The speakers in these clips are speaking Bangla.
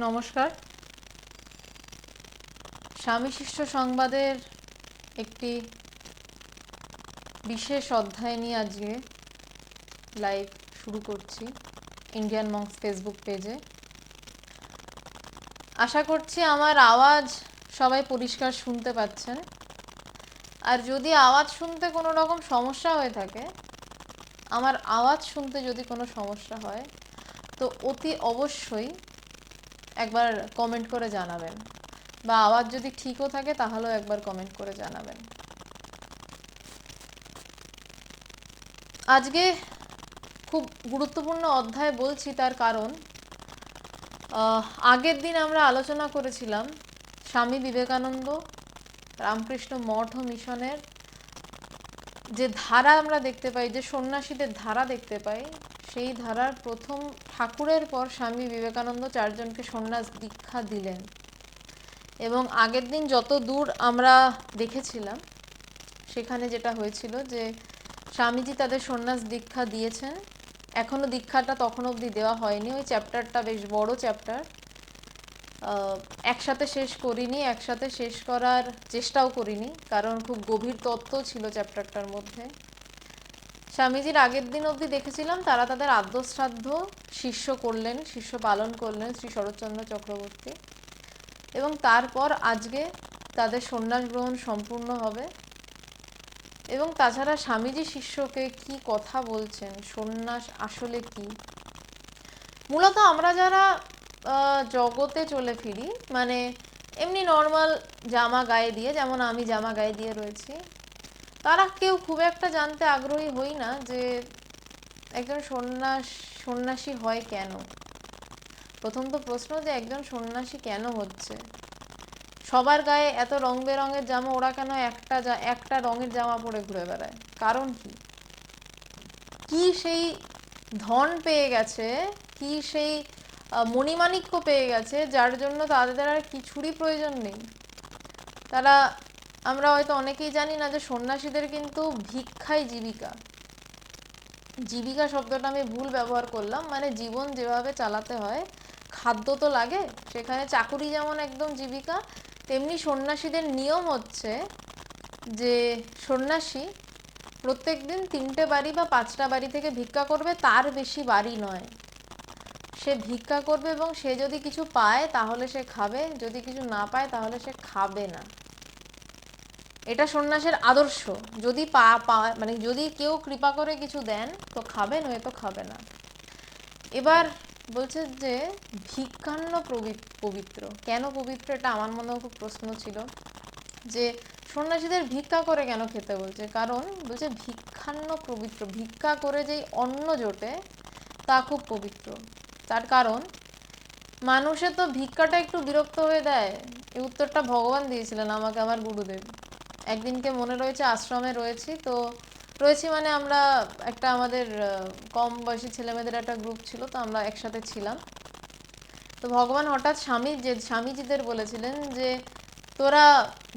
নমস্কার। স্বামী শিষ্য সংবাদের একটি বিশেষ অধ্যায় নিয়ে আজকে লাইভ শুরু করছি ইন্ডিয়ান মঙ্কস ফেসবুক পেজে। আশা করছি আমার আওয়াজ সবাই পরিষ্কার শুনতে পাচ্ছেন। আর যদি আওয়াজ শুনতে কোনো রকম সমস্যা হয়ে থাকে, আমার আওয়াজ শুনতে যদি কোনো সমস্যা হয়, তো অতি অবশ্যই একবার কমেন্ট করে জানাবেন, বা আওয়াজ যদি ঠিকও থাকে তাহলেও একবার কমেন্ট করে জানাবেন। আজকে খুব গুরুত্বপূর্ণ অধ্যায় বলছি, তার কারণ আগের দিন আমরা আলোচনা করেছিলাম স্বামী বিবেকানন্দ রামকৃষ্ণ মঠ ও মিশনের যে ধারা আমরা দেখতে পাই, যে সন্ন্যাসীদের ধারা দেখতে পাই, সেই ধারার প্রথম ঠাকুরের পর স্বামী বিবেকানন্দ 4 জনকে সন্ন্যাস দীক্ষা দিলেন। এবং আগের দিন যত দূর আমরা দেখেছিলাম, সেখানে যেটা হয়েছিল যে স্বামীজি তাদের সন্ন্যাস দীক্ষা দিয়েছেন। এখনো দীক্ষাটা তখন অবধি দেওয়া হয়নি। ওই চ্যাপ্টারটা বেশ বড় চ্যাপ্টার, একসাথে শেষ করিনি, একসাথে শেষ করার চেষ্টাও করিনি, কারণ খুব গভীর তত্ত্ব ছিল চ্যাপ্টারটার মধ্যে। স্বামীজির আগের দিন অবধি দেখেছিলাম তারা তাদের আদ্যশ্রাদ্ধ শিষ্য করলেন, শিষ্য পালন করলেন শ্রী শরৎচন্দ্র চক্রবর্তী, এবং তারপর আজকে তাদের সন্ন্যাস গ্রহণ সম্পূর্ণ হবে। এবং তাছাড়া স্বামীজি শিষ্যকে কি কথা বলছেন, সন্ন্যাস আসলে কি। মূলত আমরা যারা জগতে চলে ফিরি, মানে এমনি নর্মাল জামা গায়ে দিয়ে, যেমন আমি জামা গায়ে দিয়ে রয়েছি, তারা কেউ খুব একটা জানতে আগ্রহী হই না যে একজন সন্ন্যাসী হয় কেন। প্রথম তো প্রশ্ন যে একজন সন্ন্যাসী কেন হচ্ছে। সবার গায়ে এত রং বেরঙের জামা, ওরা কেন একটা রঙের জামা পরে ঘুরে বেড়ায়? কারণ কি? কি সেই ধন পেয়ে গেছে, কি সেই মণিমাণিক্য পেয়ে গেছে, যার জন্য তাদের আর কিছুরই প্রয়োজন নেই। তারা, আমরা হয়তো অনেকেই জানি না যে সন্ন্যাসীদের কিন্তু ভিক্ষাই জীবিকা। জীবিকা শব্দটা আমি ভুল ব্যবহার করলাম, মানে জীবন যেভাবে চালাতে হয়, খাদ্য তো লাগে, সেখানে চাকুরি যেমন একদম জীবিকা, তেমনি সন্ন্যাসীদের নিয়ম হচ্ছে যে সন্ন্যাসী প্রত্যেক দিন 3টে বাড়ি বা 5টা বাড়ি থেকে ভিক্ষা করবে, তার বেশি বাড়ি নয়। সে ভিক্ষা করবে এবং সে যদি কিছু পায় তাহলে সে খাবে, যদি কিছু না পায় তাহলে সে খাবে না। এটা সন্ন্যাসের আদর্শ। যদি মানে যদি কেউ কৃপা করে কিছু দেন তো খাবে, নয়তো খাবে না। এবার বলছে যে ভিক্ষান্ন পবিত্র। কেন পবিত্র, এটা আমার মনেও খুব প্রশ্ন ছিল যে সন্ন্যাসীদের ভিক্ষা করে কেন খেতে বলছে। কারণ বলছে ভিক্ষান্ন পবিত্র, ভিক্ষা করে যেই অন্ন জোটে তা খুব পবিত্র। তার কারণ মানুষে তো ভিক্ষাটা একটু বিরক্ত হয়ে দেয়। এই উত্তরটা ভগবান দিয়েছিলেন আমাকে, আমার গুরুদেব। একদিনকে মনে রয়েছে আশ্রমে রয়েছি মানে আমরা একটা আমাদের কম বয়সী ছেলেমেয়েদের একটা গ্রুপ ছিল, তো আমরা একসাথে ছিলাম। তো ভগবান হঠাৎ স্বামীজিদের বলেছিলেন যে তোরা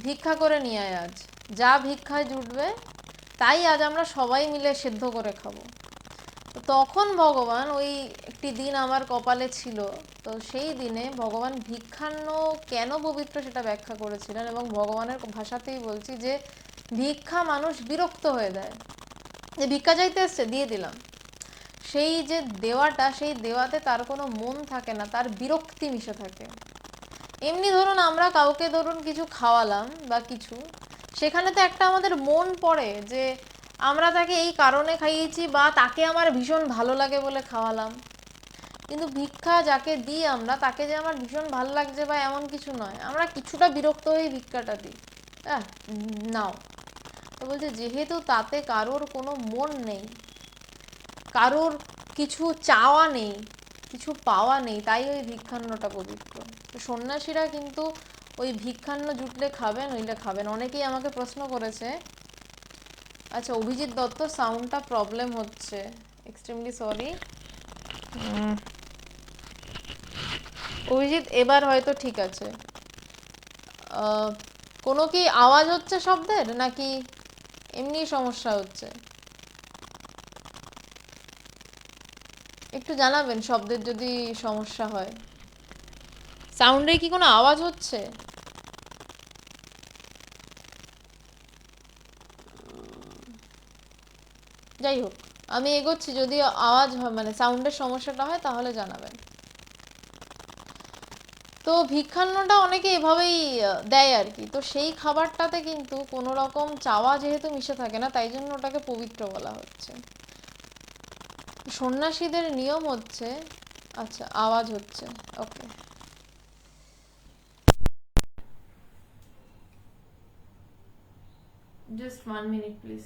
ভিক্ষা করে নিয়ে আয়, আজ যা ভিক্ষায় জুটবে তাই আজ আমরা সবাই মিলে সেদ্ধ করে খাবো। তো তখন ভগবান, ওই একটি দিন আমার কপালে ছিল, তো সেই দিনে ভগবান ভিক্ষান্ন কেন পবিত্র সেটা ব্যাখ্যা করেছিলেন। এবং ভগবানের ভাষাতেই বলছি যে ভিক্ষা মানুষ বিরক্ত হয়ে দেয়, যে ভিক্ষা চাইতে এসছে দিয়ে দিলাম, সেই যে দেওয়াটা, সেই দেওয়াতে তার কোনো মন থাকে না, তার বিরক্তি মিশে থাকে। এমনি ধরুন আমরা কাউকে ধরুন কিছু খাওয়ালাম বা কিছু, সেখানে তো একটা আমাদের মন পড়ে যে আমরা তাকে এই কারণে খাইয়েছি, বা তাকে আমার ভীষণ ভালো লাগে বলে খাওয়ালাম। কিন্তু ভিক্ষা যাকে দিই আমরা, তাকে যে আমার ভীষণ ভালো লাগছে বা এমন কিছু নয়, আমরা কিছুটা বিরক্ত হয়ে ভিক্ষাটা দিই, নাও। তো বলছে যেহেতু তাতে কারোর কোনো মন নেই, কারোর কিছু চাওয়া নেই, কিছু পাওয়া নেই, তাই ওই ভিক্ষান্নটা পবিত্র। তো সন্ন্যাসীরা কিন্তু ওই ভিক্ষান্ন জুটলে খাবেন, নইলে খাবেন। অনেকেই আমাকে প্রশ্ন করেছে, আচ্ছা অভিজিৎ দত্ত সাউন্ডটা প্রবলেম হচ্ছে, এক্সট্রিমলি সরি। অভিজিৎ এবার হয়তো ঠিক আছে। কোনো কি আওয়াজ হচ্ছে শব্দের, নাকি এমনি সমস্যা হচ্ছে? একটু জানাবেন শব্দের যদি সমস্যা হয়। সাউন্ডে কি কোনো আওয়াজ হচ্ছে? যাই হোক, আমি এগোচ্ছি, যদি আওয়াজ হয় মানে সাউন্ডের সমস্যাটা হয় তাহলে জানাবেন। তো ভিক্ষান্নটা অনেকে এভাবেই দেয় আর কি। তো সেই খাবারটাতে কিন্তু কোনো রকম চাওয়া যেহেতু মিশে থাকে না, তাই জন্য ওটাকে পবিত্র বলা হচ্ছে। সন্ন্যাসীদের নিয়ম হচ্ছে, আচ্ছা আওয়াজ হচ্ছে, okay, just 1 minute please.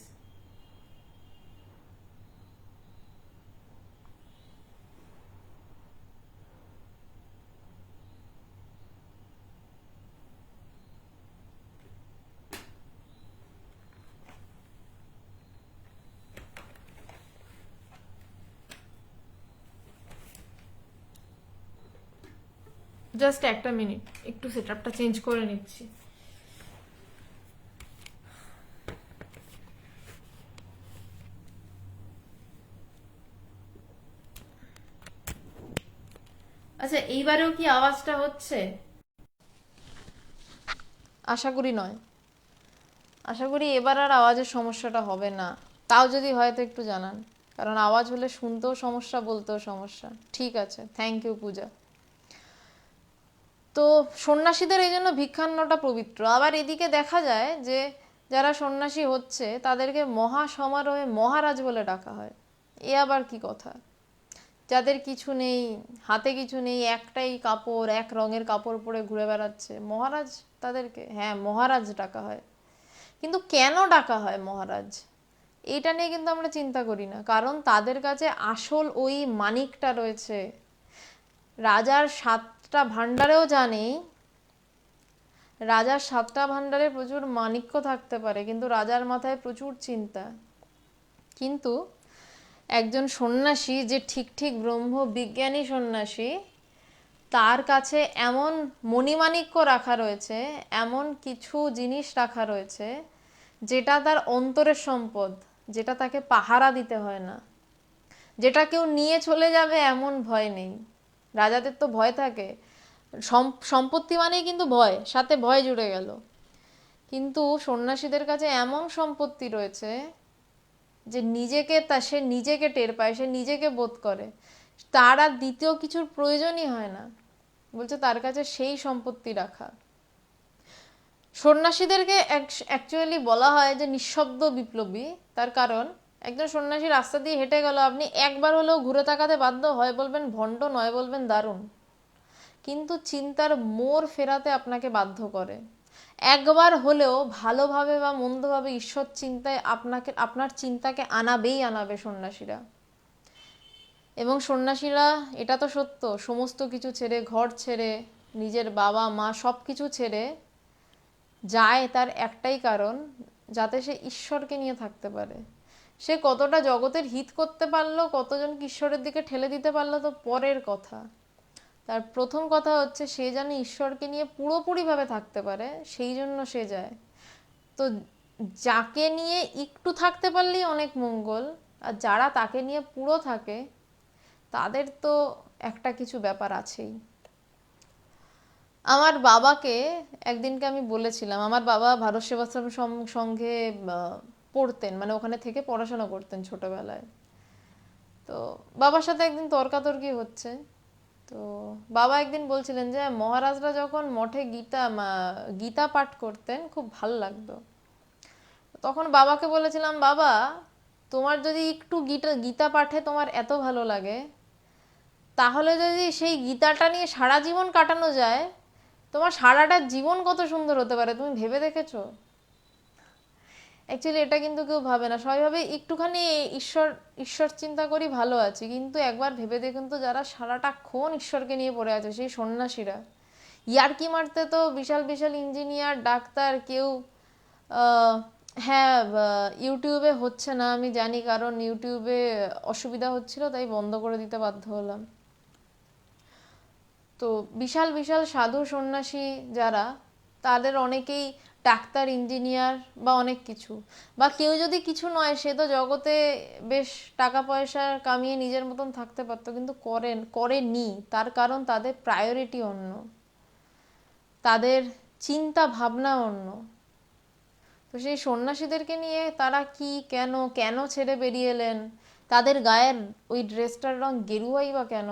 Just 1 minute, একটু সেটআপটা চেঞ্জ করে নিচ্ছি। আচ্ছা, এইবারেও কি আওয়াজটা হচ্ছে? আশা করি নয়, আশা করি এবার আর আওয়াজের সমস্যাটা হবে না। তাও যদি হয় তো একটু জানান, কারণ আওয়াজ হলে শুনতেও সমস্যা, বলতেও সমস্যা। ঠিক আছে, থ্যাংক ইউ পূজা। তো সন্ন্যাসীদের এই জন্য ভিক্ষান্নটা পবিত্র। আবার এদিকে দেখা যায় যে যারা সন্ন্যাসী হচ্ছে তাদেরকে মহা সমারোহে মহারাজ বলে ডাকা হয়। এ আবার কি কথা? যাদের কিছু নেই, হাতে কিছু নেই, একটাই কাপড়, এক রঙের কাপড় পরে ঘুরে বেড়াচ্ছে, মহারাজ তাদেরকে? হ্যাঁ, মহারাজ ডাকা হয়। কিন্তু কেন ডাকা হয় মহারাজ, এইটা নিয়ে কিন্তু আমরা চিন্তা করি না। কারণ তাদের কাছে আসল ওই মানিকটা রয়েছে। রাজার 7টা ভাণ্ডারেও জানি, রাজার 7টা ভাণ্ডারে প্রচুর মাণিক্য থাকতে পারে, কিন্তু রাজার মাথায় প্রচুর চিন্তা। কিন্তু একজন সন্ন্যাসী যে ঠিক ঠিক ব্রহ্ম বিজ্ঞানী সন্ন্যাসী, তার কাছে এমন মণিমাণিক্য রাখা রয়েছে, এমন কিছু জিনিস রাখা রয়েছে যেটা তার অন্তরের সম্পদ, যেটা তাকে পাহারা দিতে হয় না, যেটা কেউ নিয়ে চলে যাবে এমন ভয় নেই। রাজাদের তো ভয় থাকে, সম্পত্তি মানেই কিন্তু ভয়, সাথে ভয় জুড়ে গেল। কিন্তু সন্ন্যাসীদের কাছে এমন সম্পত্তি রয়েছে যে সে নিজেকে টের পায়, সে নিজেকে বোধ করে, তার আর দ্বিতীয় কিছুর প্রয়োজনই হয় না। বলছে তার কাছে সেই সম্পত্তি রাখা। সন্ন্যাসীদেরকে অ্যাকচুয়ালি বলা হয় যে নিঃশব্দ বিপ্লবী। তার কারণ একজন সন্ন্যাসী রাস্তা দিয়ে হেঁটে গেল, আপনি একবার হলেও ঘুরে তাকাতে বাধ্য, হয় বলবেন ভণ্ড, নয় বলবেন দারুণ। কিন্তু চিন্তার মোড় ফেরাতে আপনাকে বাধ্য করে। একবার হলেও ভালোভাবে বা মন্দভাবে ঈশ্বর চিন্তায় আপনার চিন্তাকে আনাবেই আনাবে সন্ন্যাসীরা। এবং সন্ন্যাসীরা, এটা তো সত্য, সমস্ত কিছু ছেড়ে, ঘর ছেড়ে, নিজের বাবা মা সব কিছু ছেড়ে যায় তার একটাই কারণ, যাতে সে ঈশ্বরকে নিয়ে থাকতে পারে। সে কতটা জগতের হিত করতে পারলো, কতজনকে ঈশ্বরের দিকে ঠেলে দিতে পারলো তো পরের কথা। তার প্রথম কথা হচ্ছে সে যেন ঈশ্বরকে নিয়ে পুরোপুরিভাবে থাকতে পারে, সেই জন্য সে যায়। তো যাকে নিয়ে একটু থাকতে পারলেই অনেক মঙ্গল, আর যারা তাকে নিয়ে পুরো থাকে তাদের তো একটা কিছু ব্যাপার আছেই। আমার বাবাকে একদিনকে আমি বলেছিলাম, আমার বাবা ভারত সেবাশ্রম সংঘে পড়তেন, মানে ওখানে থেকে পড়াশোনা করতেন ছোটবেলায়। তো বাবার সাথে একদিন তর্কাতর্কি হচ্ছে। তো বাবা একদিন বলছিলেন যে মহারাজরা যখন মঠে গীতা পাঠ করতেন খুব ভাল লাগতো। তখন বাবাকে বলেছিলাম, বাবা তোমার যদি একটু গীতা পাঠে তোমার এত ভালো লাগে, তাহলে যদি সেই গীতাটা নিয়ে সারা জীবন কাটানো যায়, তোমার সারাটা জীবন কত সুন্দর হতে পারে, তুমি ভেবে দেখেছো? অ্যাকচুয়ালি এটা কিন্তু কেউ ভাবে না। সবাই ভাবে একটুখানি ঈশ্বর ঈশ্বর চিন্তা করি ভালো আছি, কিন্তু একবার ভেবে দেখুন তো, যারা সারাটাক্ষণ ঈশ্বরকে নিয়ে পড়ে আছে, সেই সন্ন্যাসীরা, ইয়ার্কি মারতে তো বিশাল বিশাল ইঞ্জিনিয়ার, ডাক্তার, কেউ হ্যাঁ, ইউটিউবে হচ্ছে না আমি জানি, কারণ ইউটিউবে অসুবিধা হচ্ছিল তাই বন্ধ করে দিতে বাধ্য হলাম। তো বিশাল বিশাল সাধু সন্ন্যাসী যারা, তাদের অনেকেই ডাক্তার, ইঞ্জিনিয়ার বা অনেক কিছু, বা কেউ যদি কিছু নয় সে তো জগতে বেশ টাকা পয়সা কামিয়ে নিজের মতন থাকতে পারতো, কিন্তু করেনি। তার কারণ তাদের প্রায়োরিটি অন্য। তাদের চিন্তা ভাবনা অন্য। তো সেই সন্ন্যাসীদেরকে নিয়ে তারা কি কেন কেন ছেড়ে বেরিয়ে এলেন, তাদের গায়ের ওই ড্রেসটার রং গেরুয়াই বা কেন,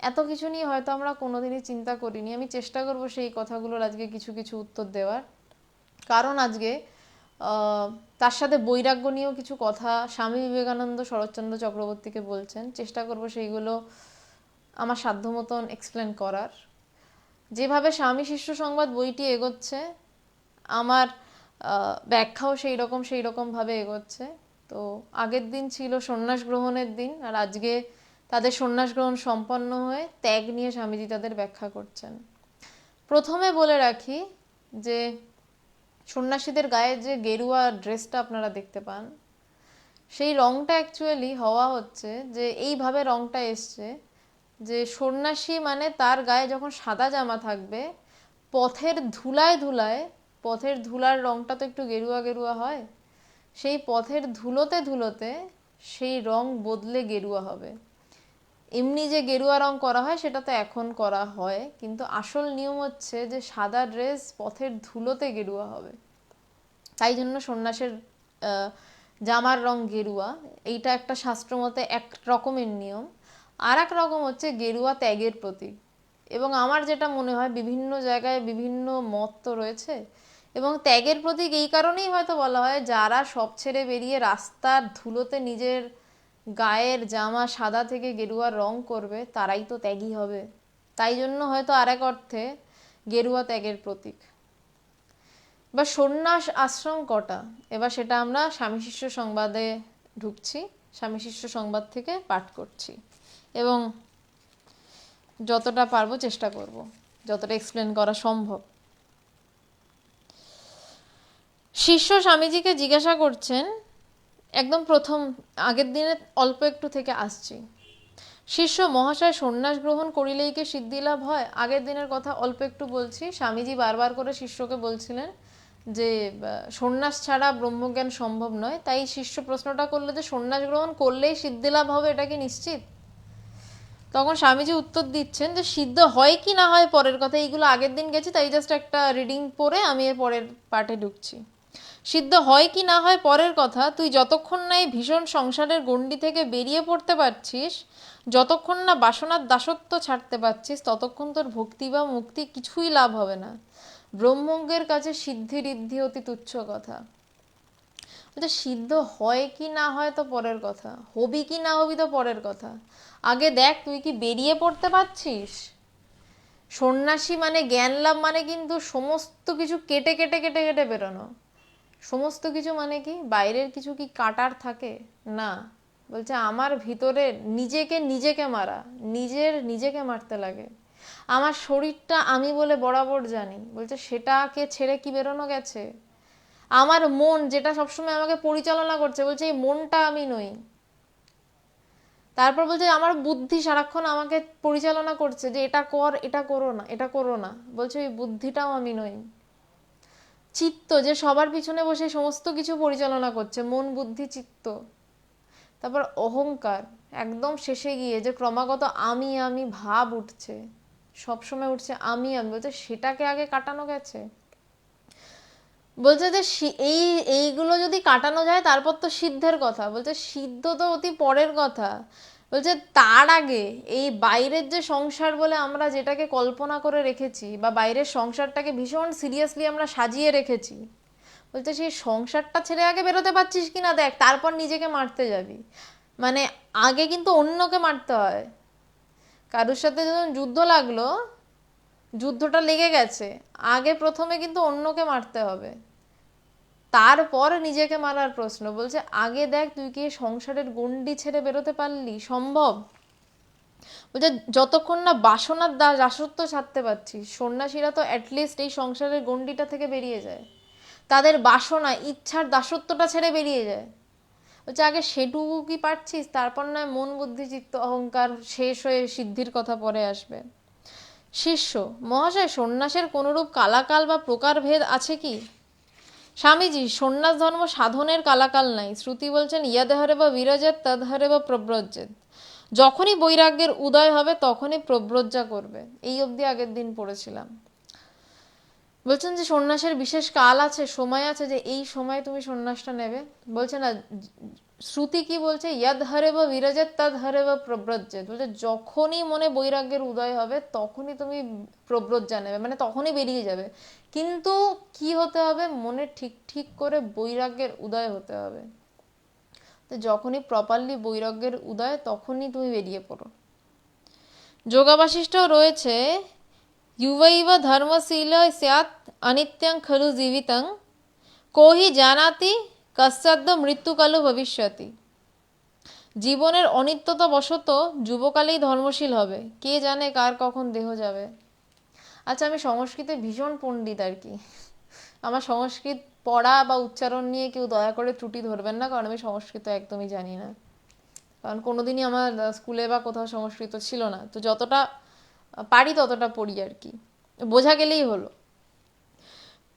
এত কিছু নিয়ে হয়তো আমরা কোনোদিনই চিন্তা করিনি। আমি চেষ্টা করব সেই কথাগুলোর আজকে কিছু কিছু উত্তর দেওয়ার। কারণ আজকে তার সাথে বৈরাগ্য নিয়েও কিছু কথা স্বামী বিবেকানন্দ শরৎচন্দ্র চক্রবর্তীকে বলছেন, চেষ্টা করব সেইগুলো আমার সাধ্য মতন এক্সপ্লেন করার। যেভাবে স্বামী শিষ্য সংবাদ বইটি এগোচ্ছে, আমার ব্যাখ্যাও সেই রকমভাবে এগোচ্ছে। তো আগের দিন ছিল সন্ন্যাস গ্রহণের দিন, আর আজকে তাদের সন্ন্যাস গ্রহণ সম্পন্ন হয়ে ত্যাগ নিয়ে স্বামীজি তাদের ব্যাখ্যা করছেন। প্রথমে বলে রাখি যে সন্ন্যাসীদের গায়ে যে গেরুয়া ড্রেসটা আপনারা দেখতে পান, সেই রংটা অ্যাকচুয়ালি হওয়া হচ্ছে যে এইভাবে রংটা এসছে যে সন্ন্যাসী মানে তার গায়ে যখন সাদা জামা থাকবে, পথের ধুলায় ধুলায়, পথের ধুলার রংটা তো একটু গেরুয়া গেরুয়া হয়, সেই পথের ধুলোতে ধুলোতে সেই রং বদলে গেরুয়া হবে। এমনি যে গেরুয়া রং করা হয় সেটা তো এখন করা হয়, কিন্তু আসল নিয়ম হচ্ছে যে সাদা ড্রেস পথের ধুলোতে গেরুয়া হবে। তাই জন্য সন্ন্যাসের জামার রং গেরুয়া, এইটা একটা শাস্ত্রমতে এক রকমের নিয়ম। আর এক রকম হচ্ছে গেরুয়া ত্যাগের প্রতীক। এবং আমার যেটা মনে হয় বিভিন্ন জায়গায় বিভিন্ন মত তো রয়েছে, এবং ত্যাগের প্রতীক এই কারণেই হয়তো বলা হয় যারা সব ছেড়ে বেরিয়ে রাস্তার ধুলোতে নিজের গায়ের জামা সাদা থেকে গেরুয়া রং করবে তারাই তো ত্যাগী হবে। তাই জন্য হয়তো আর এক অর্থে গেরুয়া ত্যাগের প্রতীক। বা সন্ন্যাস আশ্রম কটা, এবার সেটা আমরা স্বামী শিষ্য সংবাদে ঢুকছি, স্বামী শিষ্য সংবাদ থেকে পাঠ করছি এবং যতটা পারবো চেষ্টা করব, যতটা এক্সপ্লেন করা সম্ভব। শিষ্য স্বামীজিকে জিজ্ঞাসা করছেন, একদম প্রথম আগের দিনে অল্প একটু থেকে আসছি। শিষ্য মহাশয়, সন্ন্যাস গ্রহণ করিলেই কি সিদ্ধি লাভ হয়? আগের দিনের কথা অল্প একটু বলছি। স্বামীজি বারবার করে শিষ্যকে বলছিলেন যে সন্ন্যাস ছাড়া ব্রহ্মজ্ঞান সম্ভব নয়। তাই শিষ্য প্রশ্নটা করলো যে সন্ন্যাস গ্রহণ করলেই সিদ্ধি লাভ হবে, এটা কি নিশ্চিত? তখন স্বামীজি উত্তর দিচ্ছেন যে সিদ্ধ হয় কি না হয় পরের কথা, এইগুলো আগের দিন গেছি, তাই জাস্ট একটা রিডিং পড়ে আমি এর পরের পার্টে ঢুকছি। সিদ্ধ হয় কি না হয় পরের কথা, তুই যতক্ষণ না এই ভীষণ সংসারের গণ্ডি থেকে বেরিয়ে পড়তে পারছিস, যতক্ষণ না বাসনার দাসত্ব ছাড়তে পারছিস, ততক্ষণ তোর ভক্তি বা মুক্তি কিছুই লাভ হবে না। ব্রহ্মজ্ঞের কাছে সিদ্ধি ঋদ্ধি অতি তুচ্ছ কথা। সিদ্ধ হয় কি না হয় তো পরের কথা, হবি কি না হবি তো পরের কথা। আগে দেখ তুই কি বেরিয়ে পড়তে পারছিস। সন্ন্যাসী মানে জ্ঞান লাভ মানে কিন্তু সমস্ত কিছু কেটে কেটে কেটে কেটে বেরোনো। সমস্ত কিছু মানে কি বাইরের কিছু কি কাটার থাকে না, বলছে আমার ভিতরে নিজেকে নিজেকে মারা, নিজেকে মারতে লাগে। আমার শরীরটা আমি বলে বরাবর জানি, বলছে সেটাকে ছেড়ে কি বেরোনো গেছে। আমার মন যেটা সবসময় আমাকে পরিচালনা করছে, বলছে এই মনটা আমি নই। তারপর বলছে আমার বুদ্ধি সারাক্ষণ আমাকে পরিচালনা করছে যে এটা কর, এটা করো না, এটা করো না, বলছে ওই বুদ্ধিটাও আমি নই। চিত্ত যে সবার পিছনে বসে সমস্ত কিছু পরিচালনা করছে, মন বুদ্ধি চিত্ত। তারপর অহংকার একদম শেষে গিয়ে যে ক্রমাগত আমি আমি ভাব উঠছে, সবসময় উঠছে আমি আমি, বলছে সেটাকে আগে কাটানো গেছে। বলছে যে এইগুলো যদি কাটানো যায় তারপর তো সিদ্ধের কথা, বলছে সিদ্ধ তো অতি পরের কথা। বলছে তার আগে এই বাইরের যে সংসার বলে আমরা যেটাকে কল্পনা করে রেখেছি, বা বাইরের সংসারটাকে ভীষণ সিরিয়াসলি আমরা সাজিয়ে রেখেছি, বলছে সেই সংসারটা ছেড়ে আগে বেরোতে পারছিস কিনা দেখ, তারপর নিজেকে মারতে যাবি। মানে আগে কিন্তু অন্যকে মারতে হয়। কারোর সাথে যখন যুদ্ধ লাগলো, যুদ্ধটা লেগে গেছে, আগে প্রথমে কিন্তু অন্যকে মারতে হবে, তারপর নিজেকে মারার প্রশ্ন। বলছে আগে দেখ তুই কি সংসারের গণ্ডি ছেড়ে বেরোতে পারলি, সম্ভব? বলছে যতক্ষণ না বাসনার দাসত্ব ছাড়তে পারছিস। সন্ন্যাসীরা তো অ্যাটলিস্ট এই সংসারের গণ্ডিটা থেকে বেরিয়ে যায়, তাদের বাসনা ইচ্ছার দাসত্বটা ছেড়ে বেরিয়ে যায়। বলছে আগে সেটুকু কি পারছিস, তারপর নয় মন বুদ্ধি চিত্ত অহংকার শেষ হয়ে সিদ্ধির কথা পরে আসবে। শিষ্য মহাশয়, সন্ন্যাসের কোনরূপ কালাকাল বা প্রকারভেদ আছে কি? স্বামীজি, সন্ন্যাস ধর্ম সাধনের কালাকাল নাই। শ্রুতি বলছেন ইয়াদেহরে বা বিরজেত তদহরে বা প্রব্রজেত, যখনই বৈরাগ্যের উদয় হবে তখনই প্রব্রজ্জা করবে। এই অবধি আগের দিন পড়েছিলাম। বলছেন যে সন্ন্যাসের বিশেষ কাল আছে, সময় আছে, যে এই সময় তুমি সন্ন্যাসটা নেবে। বলছে না, শ্রুতি কি বলছে, ইয়াদ হরে বা বিরজেত তদ হরে বা প্রব্রজ্জেত, বলছে যখনই মনে বৈরাগ্যের উদয় হবে তখনই তুমি প্রব্রজ্জা নেবে, মানে তখনই বেরিয়ে যাবে। কিন্তু কি হতে হবে, মনে ঠিক ঠিক করে বৈরাগ্যের উদয় হতে হবে। তো যখনই প্রপারলি বৈরাগ্যের উদয়, তখনই তুমি বেরিয়ে পড়ো। যোগাবাশিষ্ঠ রয়েছে, युवैव धर्मशील स्यात् अनित्यं खलु जीवितं को हि जानाति कस्याद् মৃত্যুকালো ভবিষ্যতি। জীবনের অনিত্যতা বশত যুবকালেই ধর্মশীল হবে, কে জানে কার কখন দেহ যাবে। আচ্ছা, আমি সংস্কৃতে ভীষণ পণ্ডিত আর কি, আমার সংস্কৃত পড়া বা উচ্চারণ নিয়ে কেউ দয়া করে ত্রুটি ধরবেন না, কারণ আমি সংস্কৃত একদমই জানি না, কারণ কোনোদিনই আমার স্কুলে বা কোথাও সংস্কৃত ছিল না। তো যতটা পারি ততটা পড়ি আর কি, বোঝা গেলেই হলো।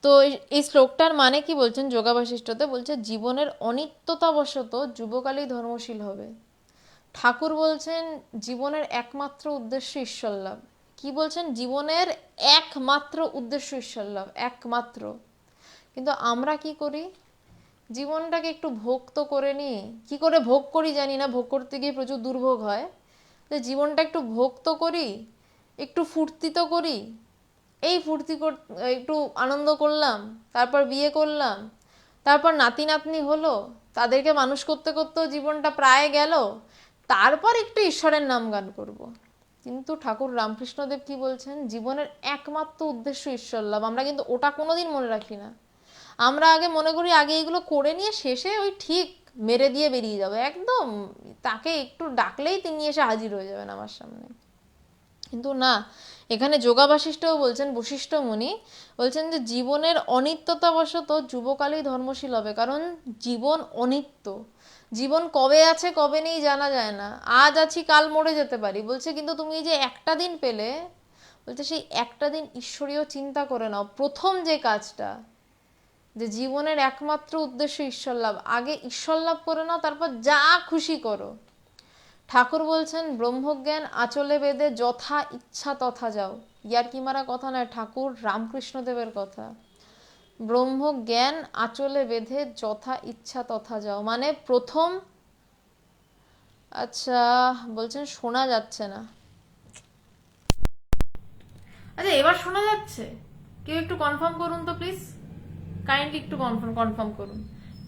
তো এই শ্লোকটার মানে কি বলছেন যোগাবাশিষ্ঠতে, বলছে জীবনের অনিত্যতাবশত যুবকালেই ধর্মশীল হবে। ঠাকুর বলছেন জীবনের একমাত্র উদ্দেশ্য ঈশ্বর লাভ। কি বলছেন, জীবনের একমাত্র উদ্দেশ্য ঈশ্বর লাভ, একমাত্র। কিন্তু আমরা কি করি, জীবনটাকে একটু ভোগ তো করে নিই, কি করে ভোগ করি জানি না, ভোগ করতে গিয়ে প্রচুর দুর্ভোগ হয়। তো জীবনটা একটু ভোগ তো করি, একটু ফুর্তি তো করি, এই একটু আনন্দ করলাম, তারপর বিয়ে করলাম, তারপর নাতি নাতনি হলো, তাদেরকে মানুষ করতে করতেও জীবনটা প্রায় গেল, তারপর একটু ঈশ্বরের নাম গান করব। কিন্তু ঠাকুর রামকৃষ্ণদেব কি বলছেন, জীবনের একমাত্র উদ্দেশ্য ঈশ্বর লাভ। আমরা কিন্তু ওটা কোনোদিন মনে রাখি না। আমরা আগে মনে করি আগে এগুলো করে নিয়ে শেষে ওই ঠিক মেরে দিয়ে বেরিয়ে যাবে, একদম তাকে একটু ডাকলেই তিনি এসে হাজির হয়ে যাবেন আমার সামনে। কিন্তু না, এখানে যোগাবাশিষ্ঠও বলছেন, বশিষ্ঠ মুনি বলছেন যে জীবনের অনিত্যতাবশত যুবকালেই ধর্মশীল হবে, কারণ জীবন অনিত্য। জীবন কবে আছে কবে নেই জানা যায় না, আজ আছি কাল মরে যেতে পারি। বলছে কিন্তু তুমি যে একটা দিন পেলে, বলছে সেই একটা দিন ঈশ্বরীয় চিন্তা করে নাও। প্রথম যে কাজটা, যে জীবনের একমাত্র উদ্দেশ্য ঈশ্বর লাভ, আগে ঈশ্বর লাভ করে নাও, তারপর যা খুশি করো। ঠাকুর বলছেন ব্রহ্মজ্ঞান আঁচলে বেঁধে যথা ইচ্ছা তথা যাও। ইয়ার কি মারা কথা নয়, ঠাকুর রামকৃষ্ণদেবের কথা। ব্রহ্মজ্ঞান আঁচলে বেঁধে যথা ইচ্ছা তথা যাও, মানে প্রথম, আচ্ছা বলছেন শোনা যাচ্ছে না, আচ্ছা এবার শোনা যাচ্ছে? কেউ একটু কনফার্ম করুন তো প্লিজ, কাইন্ডলি একটু কনফার্ম করুন।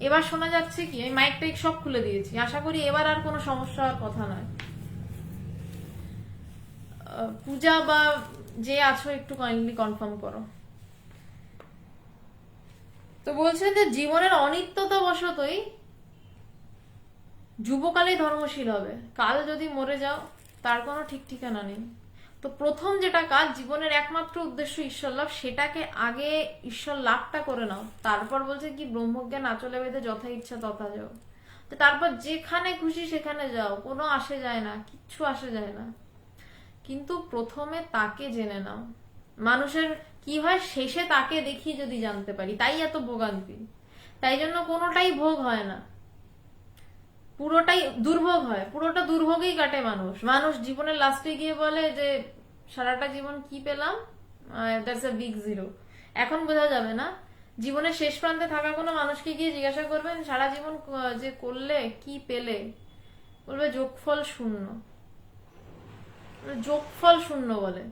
এবার শোনা যাচ্ছে কি? আমি মাইক টাইক সব খুলে দিয়েছি, আশা করি এবার আর কোনো সমস্যা হওয়ার কথা নয়। পূজা বা যে আছো একটু কাইন্ডলি কনফার্ম করো। তো বলছেন যে জীবনের অনিত্যতা বশতই যুবকালে ধর্মশীল হবে, কাল যদি মরে যাও তার কোনো ঠিক ঠিকানা নেই। তো প্রথম যেটা কাজ, জীবনের একমাত্র উদ্দেশ্য ঈশ্বর লাভ, সেটাকে আগে ঈশ্বর লাভটা করে নাও, তারপর বলছে কি ব্রহ্মজ্ঞান আঁচলে বেঁধে যথা ইচ্ছা তথা যাও। তো তারপর যেখানে খুশি সেখানে যাও, কোনো আসে যায় না, কিচ্ছু আসে যায় না, কিন্তু প্রথমে তাকে জেনে নাও। মানুষের কি হয়, শেষে তাকে দেখি যদি জানতে পারি, তাই এত ভোগান্তি। তাই জন্য কোনোটাই ভোগ হয় না, পুরোটাই দুর্ভোগ হয়, পুরোটা দুর্ভোগেই কাটে মানুষ। মানুষ জীবনের লাস্টে গিয়ে বলে যে সারাটা জীবন কি পেলাম, দ্যাটস আ বিগ জিরো। এখন বোঝা যাবে না, জীবনের শেষ প্রান্তে থাকা কোনো মানুষকে গিয়ে জিজ্ঞাসা করবেন সারা জীবন যে করলে কি পেলে, বলবে যোগফল শূন্য, যোগফল শূন্য বলে।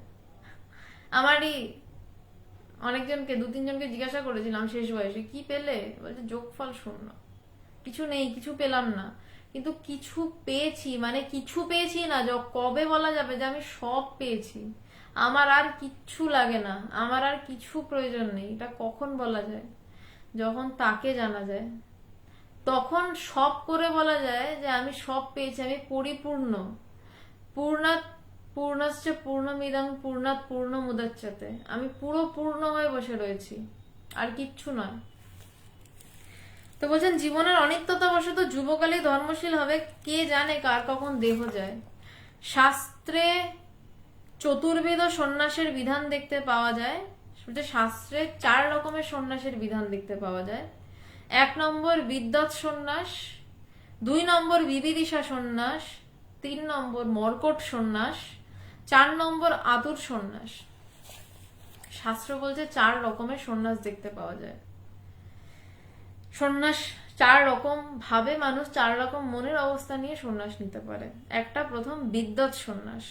আমারই অনেকজনকে, 2-3 জনকে জিজ্ঞাসা করেছিলাম শেষ বয়সে কি পেলে, বলছে যোগফল শূন্য, কিছু নেই, কিছু পেলাম না। কিন্তু কিছু পেয়েছি, মানে কিছু পেয়েছি না, কবে বলা যাবে যে আমি সব পেয়েছি, আমার আর কিচ্ছু লাগে না, আমার আর কিছু প্রয়োজন নেই, এটা কখন বলা যায়? যখন তাকে জানা যায়, তখন সব করে বলা যায় যে আমি সব পেয়েছি, আমি পরিপূর্ণ। পূর্ণাৎ পূর্ণশ্চ পূর্ণমিদং পূর্ণাৎ পূর্ণমুদচ্যতে, আমি পুরো পূর্ণ হয়ে বসে রয়েছি, আর কিচ্ছু নয়। তো বলছেন জীবনের অনিত্যতা বশত যুবকালে ধর্মশীল হবে, কে জানে কার কখন দেহ যায়। শাস্ত্রে চতুর্বেদ সন্ন্যাসের বিধান দেখতে পাওয়া যায়। শাস্ত্রে 4 রকমের সন্ন্যাসের বিধান দেখতে পাওয়া যায়। 1 নম্বর বিদ্যৎ সন্ন্যাস, 2 নম্বর বিবিদিশা সন্ন্যাস, 3 নম্বর মর্কট সন্ন্যাস, 4 নম্বর আতুর সন্ন্যাস। শাস্ত্র বলছে 4 রকমের সন্ন্যাস দেখতে পাওয়া যায়। সন্ন্যাস 4 রকম ভাবে মানুষ 4 রকম মনের অবস্থা নিয়ে সন্ন্যাস নিতে পারে। একটা প্রথম বিদ্যৎ সন্ন্যাস।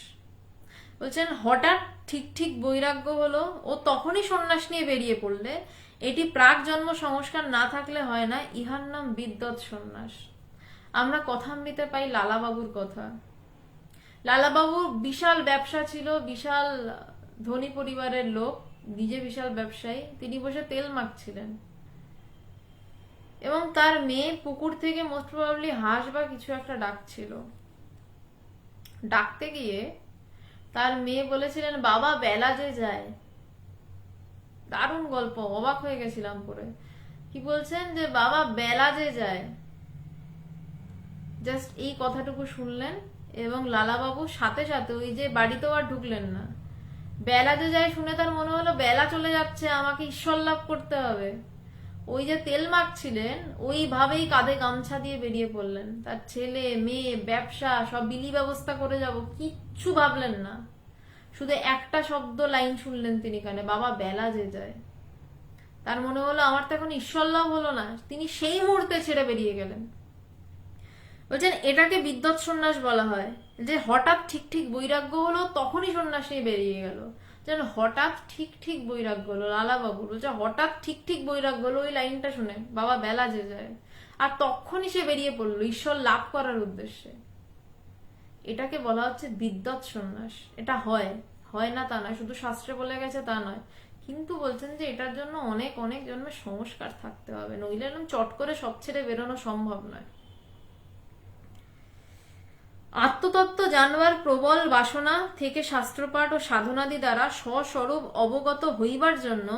বলছেন হঠাৎ ঠিক ঠিক বৈরাগ্য হলো, ও তখনই সন্ন্যাস নিয়ে বেরিয়ে পড়লে, এটি প্রাক জন্ম সংস্কার না থাকলে হয় না, ইহার নাম বিদ্যৎ সন্ন্যাস। আমরা কথামৃতে পাই লালাবাবুর কথা। লালাবাবুর বিশাল ব্যবসা ছিল, বিশাল ধনী পরিবারের লোক, নিজে বিশাল ব্যবসায়ী। তিনি বসে তেল মাখছিলেন এবং তার মেয়ে পুকুর থেকে মোস্ট প্রবাবলি হাঁস বা কিছু একটা ডাকছিল। ডাকতে গিয়ে তার মেয়ে বলেছিলেন, বাবা বেলা যে যায়। দারুণ গল্প, অবাক হয়ে গেছিলাম পরে। কি বলছেন যে বাবা বেলা যে যায়। জাস্ট এই কথাটুকু শুনলেন এবং লালাবাবু সাথে সাথে ওই যে বাড়িতেও আর ঢুকলেন না। বেলা যে যায় শুনে তার মনে হলো বেলা চলে যাচ্ছে, আমাকে ঈশ্বর লাভ করতে হবে। ওই যে তেল মাখছিলেন ওইভাবেই কাঁধে গামছা দিয়ে বেরিয়ে পড়লেন। তার ছেলে মেয়ে ব্যবসা সব বিলি ব্যবস্থা করে যাব, কিচ্ছু ভাবলেন না। শুধু একটা শব্দ লাইন শুনলেন তিনি কানে, বাবা বেলা যে যায়। তার মনে হলো আমার তো এখন ঈশ্বর লাভ হলো না, তিনি সেই মুহূর্তে ছেড়ে বেরিয়ে গেলেন। বলছেন এটাকে বিদ্যৎ সন্ন্যাস বলা হয়, যে হঠাৎ ঠিক ঠিক বৈরাগ্য হলো তখনই সন্ন্যাস নিয়ে বেরিয়ে গেল। যেন হঠাৎ ঠিক ঠিক বৈরাগ্য হলো। লালাবাবু বলছে হঠাৎ ঠিক ঠিক বৈরাগ্য হলো, ওই লাইনটা শুনে বাবা বেলা যে যায়, আর তখনই সে বেরিয়ে পড়লো ঈশ্বর লাভ করার উদ্দেশ্যে। এটাকে বলা হচ্ছে বিদ্যৎ সন্ন্যাস। এটা হয় হয় না তা নয়, শুধু শাস্ত্রে বলে গেছে তা নয়, কিন্তু বলছেন যে এটার জন্য অনেক অনেক জন্মের সংস্কার থাকতে হবে, নইলে এরকম চট করে সব ছেড়ে বেরোনো সম্ভব নয়। আত্মতত্ত্ব জানবার প্রবল বাসনা থেকে শাস্ত্রপাঠ ও সাধনাদি দ্বারা স্বস্বরূপ অবগত হইবার জন্য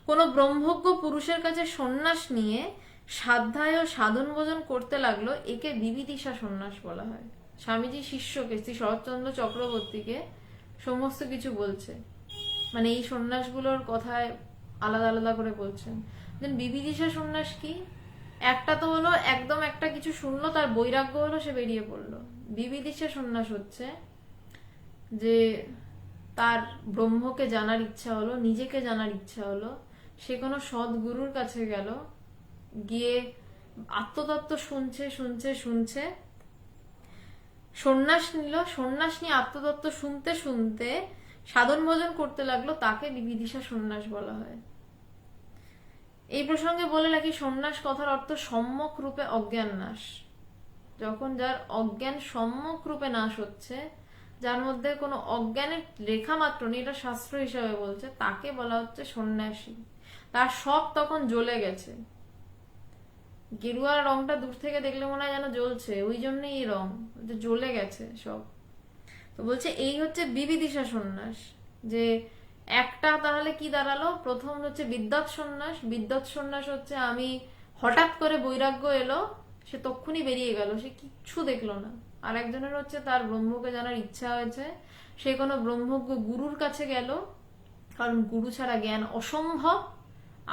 কোন ব্রহ্মজ্ঞ পুরুষের কাছে সন্ন্যাস নিয়ে সাধ্যায় ও সাধন ভোজন করতে লাগলো, একে বিবিদিশা সন্ন্যাস বলা হয়। স্বামীজি শিষ্যকে, শ্রী শরৎচন্দ্র চক্রবর্তীকে সমস্ত কিছু বলছে, মানে এই সন্ন্যাসগুলোর কথায় আলাদা আলাদা করে বলছেন। দেন বিবিদিশা সন্ন্যাস কি? একটা তো হলো একদম একটা কিছু শুনলো, তার বৈরাগ্য হলো, সে বেরিয়ে পড়লো। বিবিদিশা সন্ন্যাস হচ্ছে যে তার ব্রহ্মকে জানার ইচ্ছা হলো, নিজেকে জানার ইচ্ছা হলো, সে কোনো সদ্গুরুর কাছে গেল, গিয়ে আত্মতত্ত্ব শুনছে শুনছে শুনছে, সন্ন্যাস নিল, সন্ন্যাস নিয়ে আত্মতত্ত্ব শুনতে শুনতে সাধন ভোজন করতে লাগলো, তাকে বিবিদিশা সন্ন্যাস বলা হয়। এই প্রসঙ্গে বলে রাখি, সন্ন্যাস কথার অর্থ সম্যক রূপে অজ্ঞান নাশ। যখন যার অজ্ঞান সম্যক রূপে নাশ হচ্ছে, যার মধ্যে কোনো অজ্ঞানের রেখা মাত্র নেই, এটা শাস্ত্র হিসাবে বলছে, তাকে বলা হচ্ছে সন্ন্যাসী। তার সব তখন জ্বলে গেছে। গেরুয়া রংটা দূর থেকে দেখলে মনে হয় যেন জ্বলছে, ওই জন্যই এই রং, জ্বলে গেছে সব। তো বলছে এই হচ্ছে বিবিদিশা সন্ন্যাস। যে একটা তাহলে কি দাঁড়ালো, প্রথম হচ্ছে বিদ্যৎ সন্ন্যাস। বিদ্যৎ সন্ন্যাস হচ্ছে আমি হঠাৎ করে বৈরাগ্য এলো, সে তক্ষুনি বেরিয়ে গেল, সে কিচ্ছু দেখলো না। আর একজনের হচ্ছে তার ব্রহ্মকে জানার ইচ্ছা হয়েছে, সে কোনো ব্রহ্মজ্ঞ গুরুর কাছে গেল, কারণ গুরু ছাড়া জ্ঞান অসম্ভব।